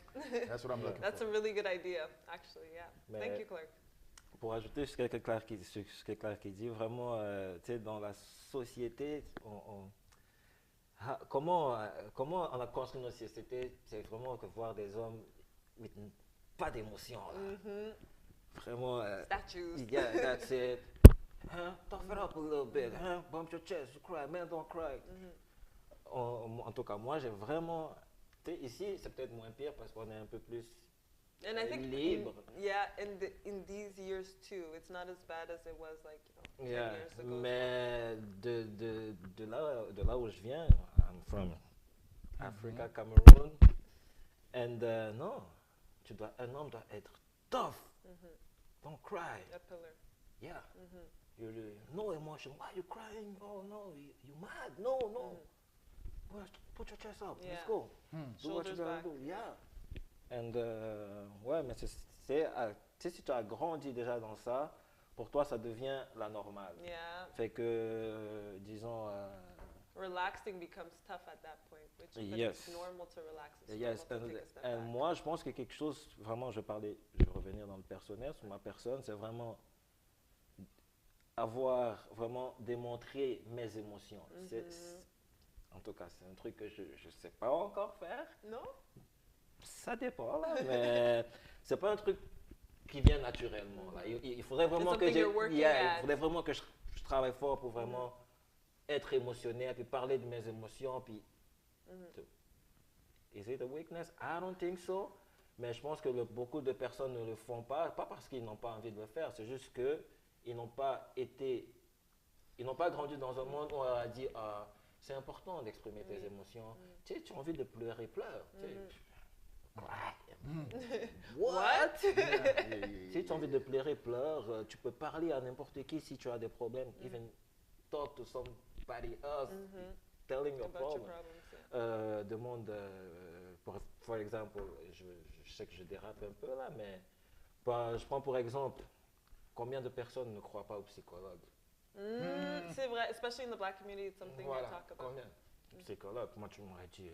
That's what I'm looking That's for. a really good idea, actually. Yeah. Mais- Thank you, Clark. Pour ajouter ce que Claire qui dit, vraiment, tu sais, dans la société, comment on a construit notre société, c'est vraiment que voir des hommes avec pas d'émotion. Là. Vraiment, Statues. yeah, that's it. Tough it up a little bit. Bump your chest, you cry, man, don't cry. En tout cas, moi, j'ai vraiment... Tu sais, ici, c'est peut-être moins pire parce qu'on est un peu plus And I think, libre. in these years too, it's not as bad as it was like 10 Yeah, years ago. mais de là où je viens, I'm from Africa, Cameroon, and non, un homme doit être tough. Don't cry. A pillar. Yeah. No emotion. Why are you crying? Oh no, you mad? No. Well, put your chest up. Yeah. Let's go. Do what you Shoulders gotta back. do. Yeah. And ouais, mais tu sais, si tu as grandi déjà dans ça, pour toi, ça devient la normale. Yeah. Fait que, disons. Relaxing becomes tough at that point, which but Yes. it's normal to relax. It's Yes, normal to take a step et back. moi, je pense que quelque chose, vraiment, je vais revenir dans le personnel, sur ma personne, c'est vraiment avoir vraiment démontré mes émotions. En tout cas, c'est un truc que je ne sais pas encore faire. No? Ça dépend, là, mais c'est pas un truc qui vient naturellement. Là. Il faudrait vraiment que something you're working il at. faudrait vraiment que je travaille fort pour vraiment être émotionnel, puis parler de mes émotions, puis tout. Is it a weakness? I don't think so. Mais je pense que beaucoup de personnes ne le font pas parce qu'ils n'ont pas envie de le faire, c'est juste que ils n'ont pas grandi dans un monde où on leur a dit c'est important d'exprimer tes émotions. Tu sais, tu as envie de pleurer, pleure. Tu sais. What? Si tu as envie de pleurer, pleure. Tu peux parler à n'importe qui si tu as des problèmes. Even talk to somebody else, telling your About your problem. problems. Yeah. Demande, for exemple, je sais que je dérape un peu là, mais je prends pour exemple, combien de personnes ne croient pas aux psychologues? C'est vrai, especially in the black community, it's something Voilà, we talk about. combien? Psychologue, moi tu m'aurais dit,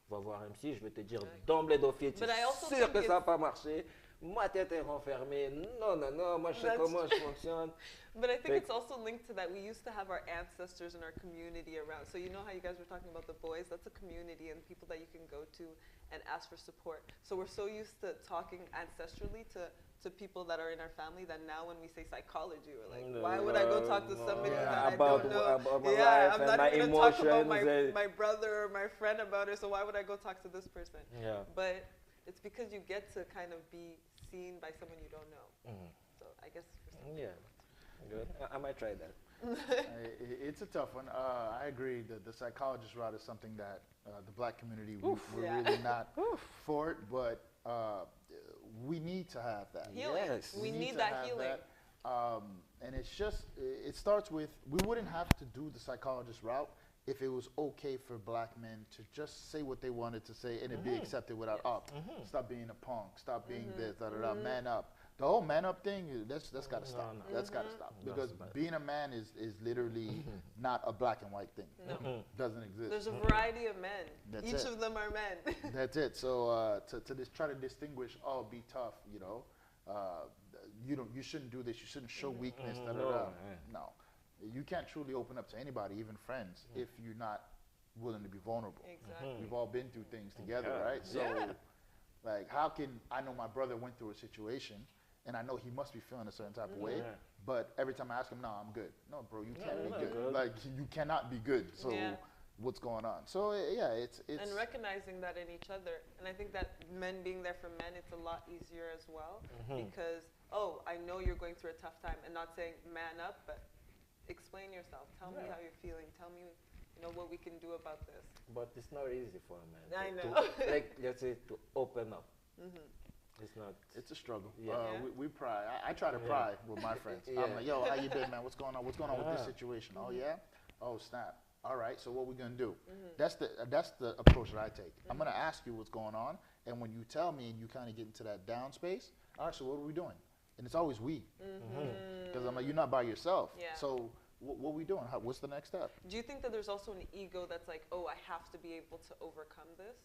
va voir un psy, je vais te dire d'emblée d'office, But I also c'est sûr think que ça va pas marcher, ma tête est renfermée, non, moi je sais That's comment je fonctionne. But I think Big- it's also linked to that. We used to have our ancestors in our community around. So you know how you guys were talking about the boys? That's a community and people that you can go to and ask for support. So we're so used to talking ancestrally to people that are in our family that now when we say psychology, we're like, why would I go talk to somebody that I don't know? About my Yeah, life I'm and not my even going to talk about emotions. my brother or my friend about it, so why would I go talk to this person? Yeah. But it's because you get to kind of be seen by someone you don't know. So I guess for some Yeah, good. I might try that. It's a tough one. I agree that the psychologist route is something that the black community, we're Yeah. really not for it, but we need to have that. Healing. Yes. We need to that have healing. that. And it's just, it starts with, we wouldn't have to do the psychologist route if it was okay for black men to just say what they wanted to say and it be accepted without stop being a punk, stop being this, man up. The whole man up thing, that's got to stop. No. That's got to stop. No, Because it's bad. being a man is literally not a black and white thing. No. Doesn't exist. There's a variety of men. That's Each it. of them are men. That's it. So to try to distinguish, be tough, you shouldn't do this. You shouldn't show weakness. No, No, you can't truly open up to anybody, even friends, if you're not willing to be vulnerable. Exactly. We've all been through things together, Yeah. right? So, Yeah. like, how can I know my brother went through a situation, and I know he must be feeling a certain type of way, Yeah. but every time I ask him, no, I'm good. No, bro, you can't you're be not good. good. Like, you cannot be good. So, Yeah. what's going on? So, yeah, it's And recognizing that in each other. And I think that men being there for men, it's a lot easier as well. Because, I know you're going through a tough time. And not saying man up, but explain yourself. Tell me Yeah. how you're feeling. Tell me, what we can do about this. But it's not easy for a man. I know. Like, let's say, to open up. It's not. It's a struggle. Yeah. We pry. I try to pry with my friends. Yeah. I'm like, yo, how you been, man? What's going on? What's going on with this Yeah. situation? Oh yeah. Oh snap. All right. So what we gonna do? That's the approach that I take. I'm gonna ask you what's going on, and when you tell me and you kind of get into that down space, all right. So what are we doing? And it's always we, because I'm like, you're not by yourself. Yeah. So what we doing? What's the next step? Do you think that there's also an ego that's like, oh, I have to be able to overcome this?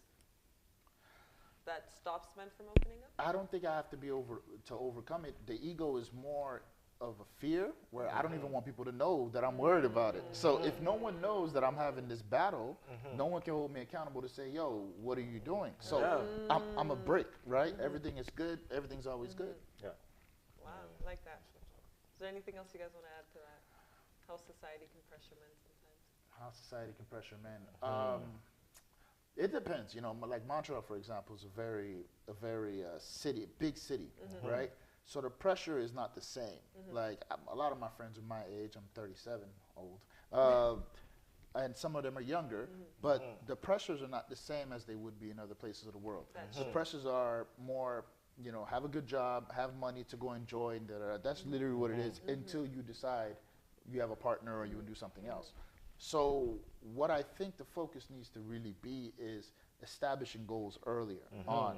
That stops men from opening up? I don't think I have to be to overcome it. The ego is more of a fear where I don't even want people to know that I'm worried about it. So if no one knows that I'm having this battle, no one can hold me accountable to say, yo, what are you doing? So I'm a brick, right? Everything is good. Everything's always good. Yeah. Wow, I like that. Is there anything else you guys want to add to that? How society can pressure men sometimes? How society can pressure men. It depends, like Montreal, for example, is a very big city, right? So the pressure is not the same. Like a lot of my friends are my age. I'm 37, old, and some of them are younger. But the pressures are not the same as they would be in other places of the world. The pressures are more, have a good job, have money to go enjoy. And that's literally what it is until you decide you have a partner or you would do something else. So what I think the focus needs to really be is establishing goals earlier on.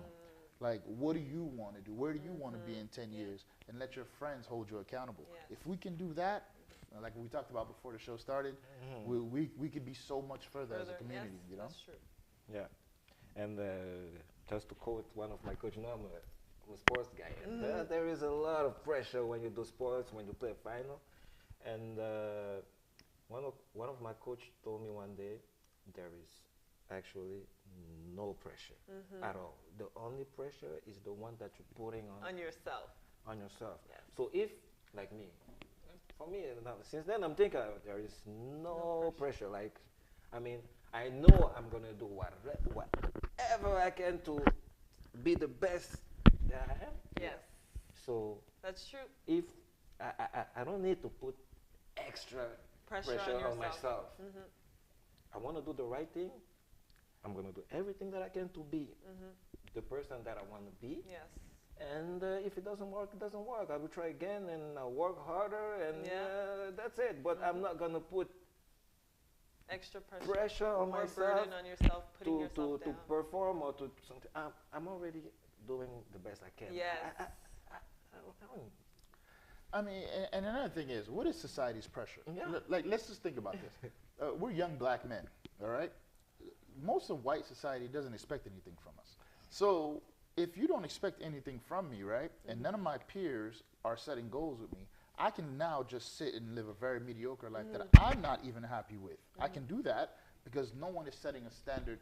Like, what do you want to do? Where do you want to be in 10 years? And let your friends hold you accountable. Yes. If we can do that, like we talked about before the show started, we could be so much further as a community, yes, That's true. Yeah. And just to quote one of my coaches, I'm a sports guy. And there is a lot of pressure when you do sports, when you play a final. And one of my coach told me one day, there is actually no pressure at all. The only pressure is the one that you're putting On yourself. on yourself. Yes. So if, like me, for me, now, since then I'm thinking there is no pressure. Like, I mean, I know I'm gonna do whatever I can to be the best that I am. Yes. So That's true. if I don't need to put extra pressure on myself. I want to do the right thing. I'm going to do everything that I can to be the person that I want to be. Yes. And if it doesn't work, it doesn't work. I will try again and I'll work harder and that's it. But I'm not going to put Extra pressure. pressure on More myself burden on yourself, putting to yourself down. perform or to something. I'm already doing the best I can. Yes. I don't- I mean, and another thing is, what is society's pressure? Yeah. Like, let's just think about this. We're young black men, all right? Most of white society doesn't expect anything from us. So if you don't expect anything from me, right, and none of my peers are setting goals with me, I can now just sit and live a very mediocre life that I'm not even happy with. I can do that because no one is setting a standard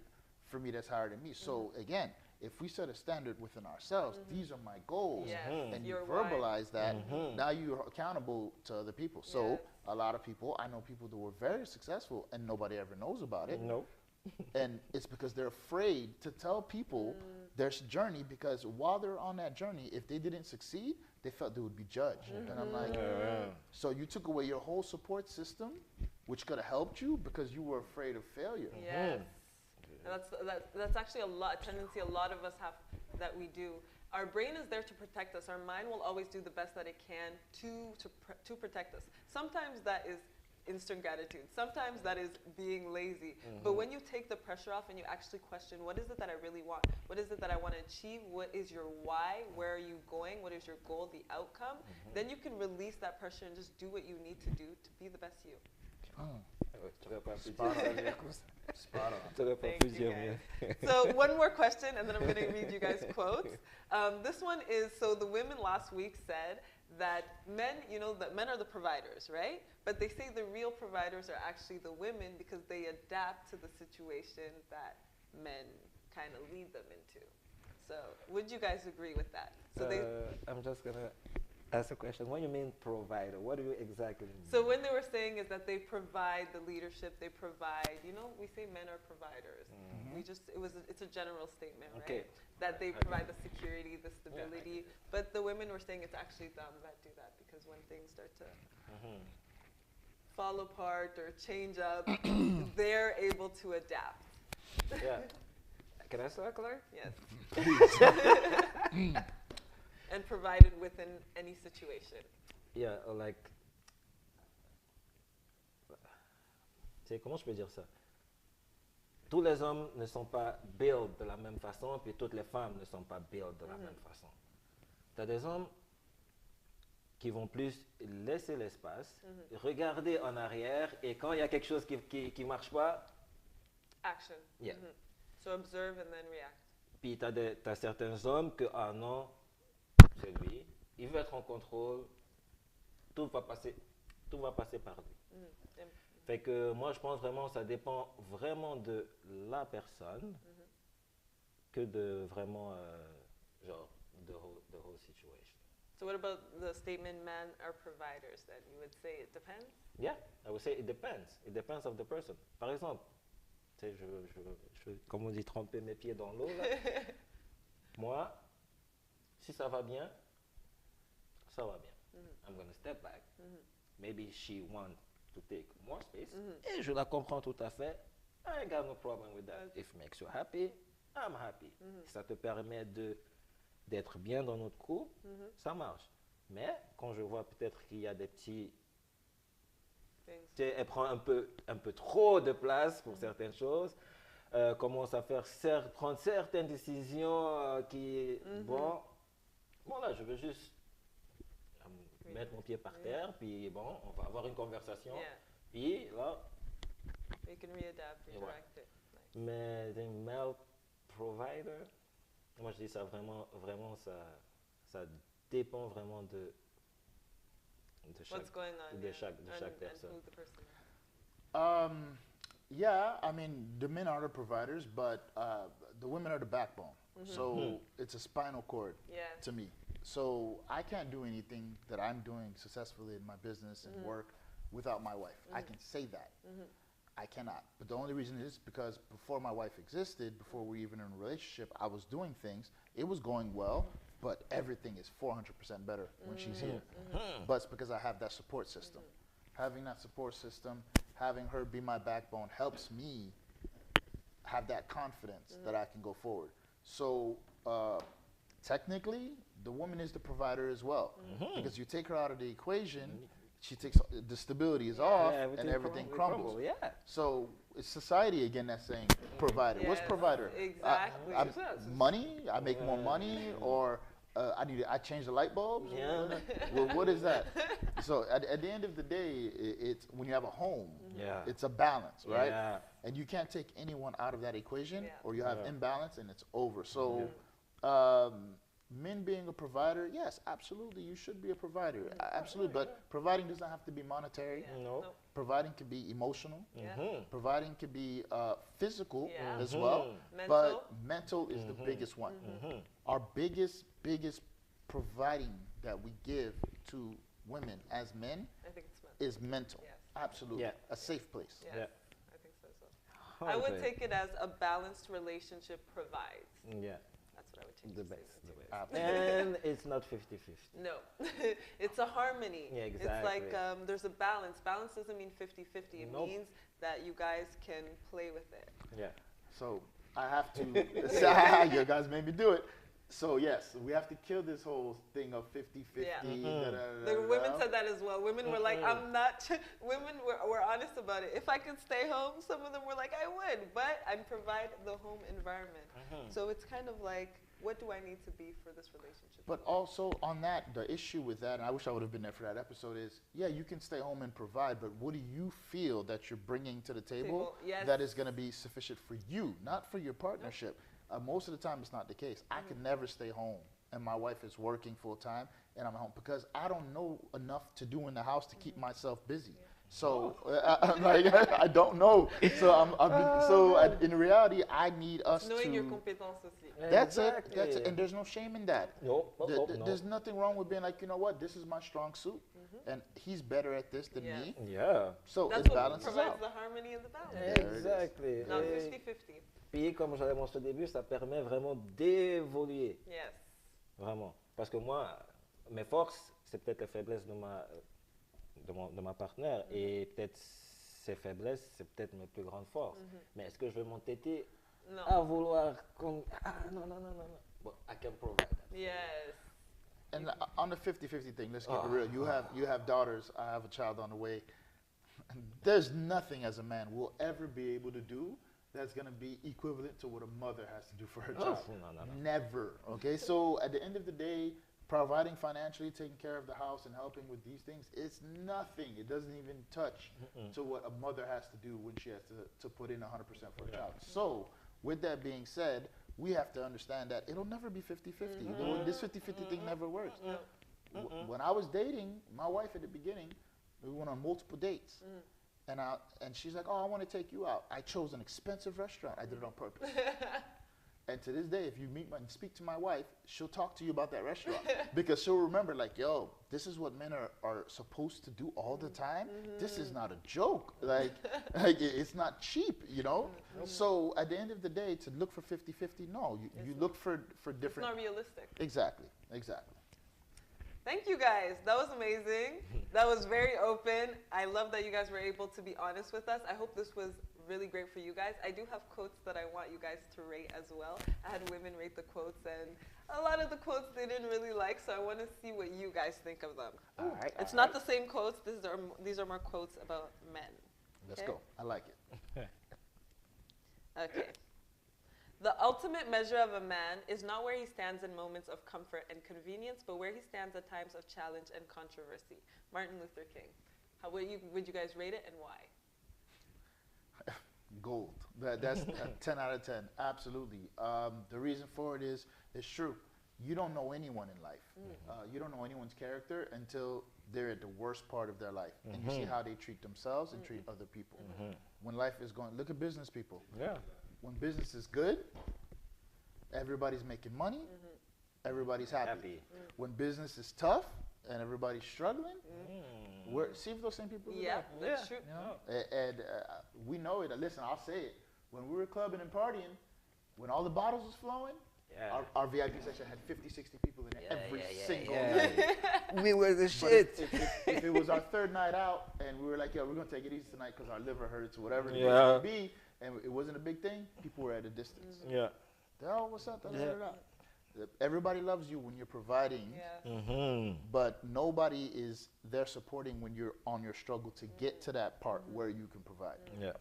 for me that's higher than me. So again, if we set a standard within ourselves, these are my goals, Yes, and you your why. verbalize that, now you're accountable to other people. So Yes. a lot of people, I know people that were very successful and nobody ever knows about it. No. And it's because they're afraid to tell people their journey, because while they're on that journey, if they didn't succeed, they felt they would be judged. And I'm like, so you took away your whole support system, which could have helped you because you were afraid of failure. Yes. And that's actually a tendency a lot of us have that we do. Our brain is there to protect us. Our mind will always do the best that it can to protect us. Sometimes that is instant gratitude. Sometimes that is being lazy. But when you take the pressure off and you actually question, what is it that I really want? What is it that I want to achieve? What is your why? Where are you going? What is your goal, the outcome? Then you can release that pressure and just do what you need to do to be the best you. Spot on. Thank you, guys. So one more question, and then I'm going to read you guys quotes. This one is, so the women last week said that men, that men are the providers, right? But they say the real providers are actually the women because they adapt to the situation that men kind of lead them into. So would you guys agree with that? So I'm just going to ask a question. What do you mean provider? What do you exactly mean? So when they were saying is that they provide the leadership, they provide, we say men are providers. It's a general statement, right? That they provide the security, the stability. But the women were saying it's actually them that do that, because when things start to fall apart or change up, they're able to adapt. Yeah. Can I start, Claire? Yes. And provide it within any situation. Yeah, like. Comment je peux dire ça? Tous les hommes ne sont pas built de la même façon, puis toutes les femmes ne sont pas built de la même façon. Tu as des hommes qui vont plus laisser l'espace, regarder en arrière, et quand il y a quelque chose qui marche pas, Action. Yeah. So observe and then react. puis t'as certains hommes que, ah non, c'est lui, il veut être en contrôle, tout va passer par lui. Fait que moi, je pense vraiment, ça dépend vraiment de la personne que de vraiment, genre, the whole situation. So what about the statement, men are providers, then? You would say it depends? Yeah, I would say it depends. It depends of the person. Par exemple, tu sais, je comme on dit, tremper mes pieds dans l'eau, là. Moi, si ça va bien, ça va bien. I'm gonna step back. Maybe she wants to take more space. Et je la comprends tout à fait. I ain't got no problem with that. If it makes you happy, I'm happy. Si ça te permet d'être bien dans notre couple, ça marche. Mais quand je vois peut-être qu'il y a des petits... Tu sais, elle prend un peu trop de place pour certaines choses, commence à prendre certaines décisions qui... Bon, là, je veux juste mettre mon pied par terre, puis bon, on va avoir une conversation. Puis là... You can readapt, redirect it. Nice. Mais the male provider, moi je dis ça vraiment ça dépend vraiment de What's going on, chaque personne. And who the person is. Yeah, I mean, the men are the providers, but the women are the backbone. So it's a spinal cord to me. So I can't do anything that I'm doing successfully in my business and work without my wife. I can say that. I cannot. But the only reason is because before my wife existed, before we were even in a relationship, I was doing things. It was going well, but everything is 400% better when she's here. But it's because I have that support system. Having that support system, having her be my backbone helps me have that confidence that I can go forward. So technically, the woman is the provider as well. Because you take her out of the equation, she takes the stability is off and everything crumbles. Yeah. So it's society again that's saying provider. What's provider? Exactly. Money? I make more money, or I change the light bulbs? Yeah. Well, what is that? So at the end of the day, it's when you have a home, it's a balance, right? Yeah. And you can't take anyone out of that equation, or you have imbalance and it's over. So men being a provider, yes, absolutely, you should be a provider, absolutely. But providing doesn't have to be monetary. No. Providing can be emotional. Providing can be physical as well. But mental is the biggest one. Our biggest providing that we give to women as men I think it's is mental. Yes. Absolutely. Yeah. A safe place. Yes. Yeah. I think so. I would take it as a balanced relationship provides. Yeah. That's what I would change. The to best. Absolutely. And it's not 50-50. No, it's a harmony. Yeah, It's like exactly. There's a balance. Balance doesn't mean 50-50. It means that you guys can play with it. Yeah. So I have to, you guys made me do it. So yes, we have to kill this whole thing of 50-50. The women said that as well. Women were like, I'm not, women were honest about it. If I could stay home, some of them were like, I would, but I'd provide the home environment. So it's kind of like, what do I need to be for this relationship? But also on that, the issue with that, and I wish I would have been there for that episode, is you can stay home and provide, but what do you feel that you're bringing to the table that is going to be sufficient for you, not for your partnership? Most of the time, it's not the case. I can never stay home, and my wife is working full time, and I'm home because I don't know enough to do in the house to keep myself busy. So I'm like, I don't know. So in reality, I need us Knowing your to. compétences aussi. That's it. And there's no shame in that. No. There's nothing wrong with being like, you know what, this is my strong suit, and he's better at this than me. Yeah. So That's it what balances provides out. the harmony and the balance. There it is. Exactly. Not 50-50. Puis comme j'avais mentionné au début, ça permet vraiment d'évoluer. Yes. Vraiment. Parce que moi, mes forces, c'est peut-être la faiblesse de de ma partenaire. Et peut-être ses faiblesses, c'est peut-être mes plus grandes forces. Mais est-ce que je vais m'entêter No. à vouloir qu'on... Ah, non, non, non, non, non. But I can provide that. Yes. And on the 50-50 thing, let's keep it real. You have daughters. I have a child on the way. There's nothing as a man will ever be able to do that's going to be equivalent to what a mother has to do for her child. No, no, no. Never. Okay, so at the end of the day, providing financially, taking care of the house, and helping with these things, it's nothing. It doesn't even touch to what a mother has to do when she has to put in 100% for her child. So, with that being said, we have to understand that it'll never be 50-50. You know, this 50-50 thing never works. When I was dating my wife at the beginning, we went on multiple dates. And she's like, oh, I want to take you out. I chose an expensive restaurant. I did it on purpose. And to this day, if you and speak to my wife, she'll talk to you about that restaurant. Because she'll remember, like, yo, this is what men are supposed to do all the time. This is not a joke. Like it's not cheap, you know? So at the end of the day, to look for 50-50, no. You look for different... It's not realistic. Exactly, exactly. Thank you guys. That was amazing. That was very open. I love that you guys were able to be honest with us. I hope this was really great for you guys. I do have quotes that I want you guys to rate as well. I had women rate the quotes, and a lot of the quotes they didn't really like, so I want to see what you guys think of them. All right. It's not the same quotes. These are more quotes about men. Let's Okay? go. I like it. Okay. The ultimate measure of a man is not where he stands in moments of comfort and convenience, but where he stands at times of challenge and controversy. Martin Luther King. How would you guys rate it, and why? Gold. That's a 10 out of 10. Absolutely. The reason for it is, it's true. You don't know anyone in life. You don't know anyone's character until they're at the worst part of their life. And you see how they treat themselves and treat other people. When life is going, look at business people. Yeah. When business is good, everybody's making money, everybody's happy. When business is tough and everybody's struggling, see if those same people are Yeah, there. that's true. You know? And we know it. Listen, I'll say it. When we were clubbing and partying, when all the bottles was flowing, our VIP section had 50, 60 people in it every single night. We were the But shit. if it was our third night out and we were like, yo, we're going to take it easy tonight because our liver hurts or whatever the case may be, and it wasn't a big thing, people were at a distance. Yeah. Oh, what's up? Everybody loves you when you're providing, but nobody is there supporting when you're on your struggle to get to that part where you can provide. Yeah.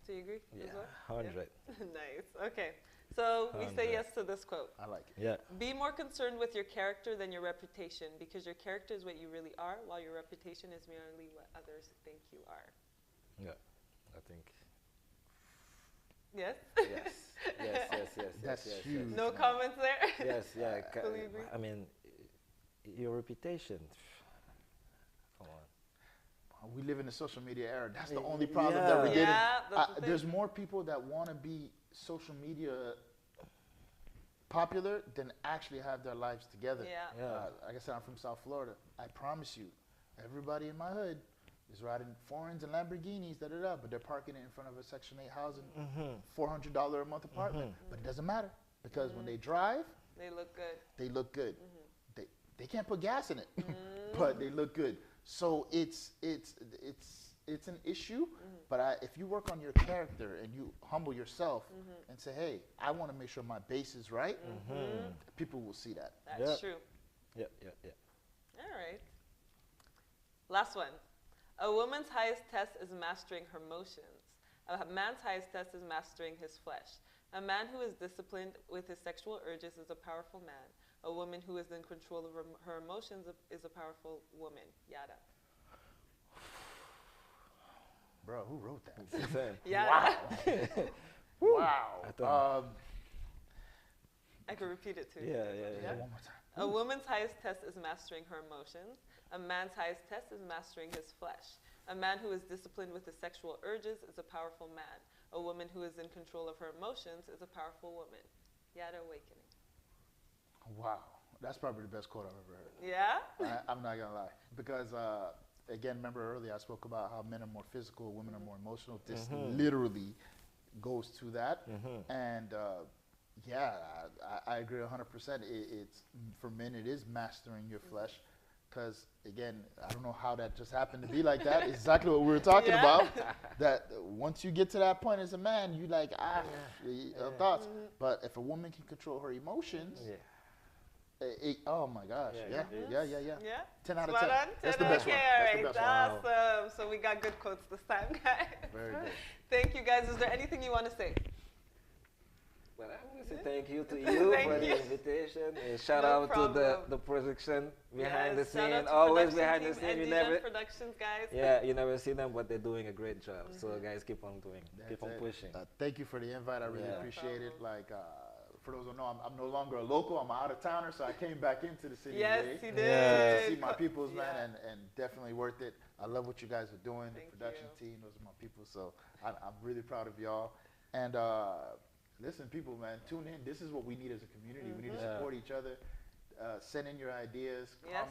Do you agree? Yeah. as well? 100. Nice. Okay. So we say yes to this quote. I like it. Yeah. Be more concerned with your character than your reputation, because your character is what you really are, while your reputation is merely what others think you are. Yeah. I think. Yes? Yes. That's yes, huge. No comments there? Yes, yeah. Fully agree. I mean, your reputation. Come on. We live in the social media era. That's the only problem that we're getting. Yeah, that's the There's thing. more people that want to be social media popular than actually have their lives together. Yeah. Like I said, I'm from South Florida. I promise you, everybody in my hood is riding foreigns and Lamborghinis, but they're parking it in front of a Section 8 housing, $400 a month apartment. But it doesn't matter because when they drive, They look good. they look good. They can't put gas in it, but they look good. So it's an issue. But if you work on your character and you humble yourself and say, hey, I want to make sure my base is right, people will see that. That's true. Yeah. All right. Last one. A woman's highest test is mastering her emotions. A man's highest test is mastering his flesh. A man who is disciplined with his sexual urges is a powerful man. A woman who is in control of her emotions is a powerful woman. Yada. Bro, who wrote that? Yada. Wow. I could repeat it too. Yeah. One more time. A woman's highest test is mastering her emotions. A man's highest test is mastering his flesh. A man who is disciplined with his sexual urges is a powerful man. A woman who is in control of her emotions is a powerful woman. Yada awakening. Wow. That's probably the best quote I've ever heard. Yeah? I'm not going to lie. Because, again, remember earlier I spoke about how men are more physical, women are more emotional. This literally goes to that. And, I agree 100%. It's for men, it is mastering your flesh. because again, I don't know how that just happened to be like that. It's exactly what we were talking Yeah. about. That once you get to that point as a man, you like thoughts. But if a woman can control her emotions, oh my gosh, yeah. Yeah? 10 out of Spot 10. on? That's 10 the best one. okay, That's the all best right, one. awesome. So we got good quotes this time, guys. Very good. Thank you, guys. Is there anything you want to say? Well, I want to say thank you to you Thank for you. the invitation. And shout No out to problem. the production behind Yes, the shout out scene. to Always production behind the team scene. and You DJs never, Productions, guys. yeah, you never see them, but they're doing a great job. So guys, keep on doing, keep on That's it. pushing. Thank you for the invite. I really Yeah. appreciate it. problem. Like, for those who know, I'm no longer a local. I'm an out of towner, so I came back into the city Yes, today you to did. see my peoples, man, Yeah. and definitely worth it. I love what you guys are doing. Thank The production you. team, those are my people. So I'm really proud of y'all. And listen, people, man, tune in. This is what we need as a community. We need to support each other. Send in your ideas, Yes.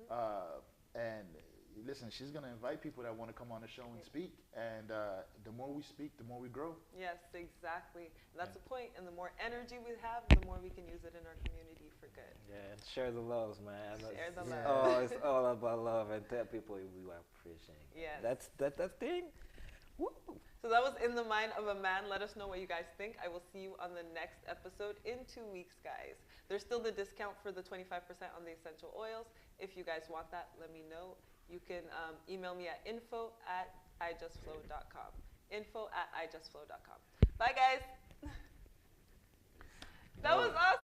comment, and listen. She's gonna invite people that want to come on the show and speak. And the more we speak, the more we grow. Yes, exactly. That's the point. And the more energy we have, the more we can use it in our community for good. Yeah, and share the loves, man. Share the love. Oh, it's all about love, and tell people we appreciate. Yes. That's that thing. Woo. So that was In the Mind of a Man. Let us know what you guys think. I will see you on the next episode in 2 weeks, guys. There's still the discount for the 25% on the essential oils. If you guys want that, let me know. You can email me at info@ijustflow.com. info@ijustflow.com. Bye, guys. That was awesome.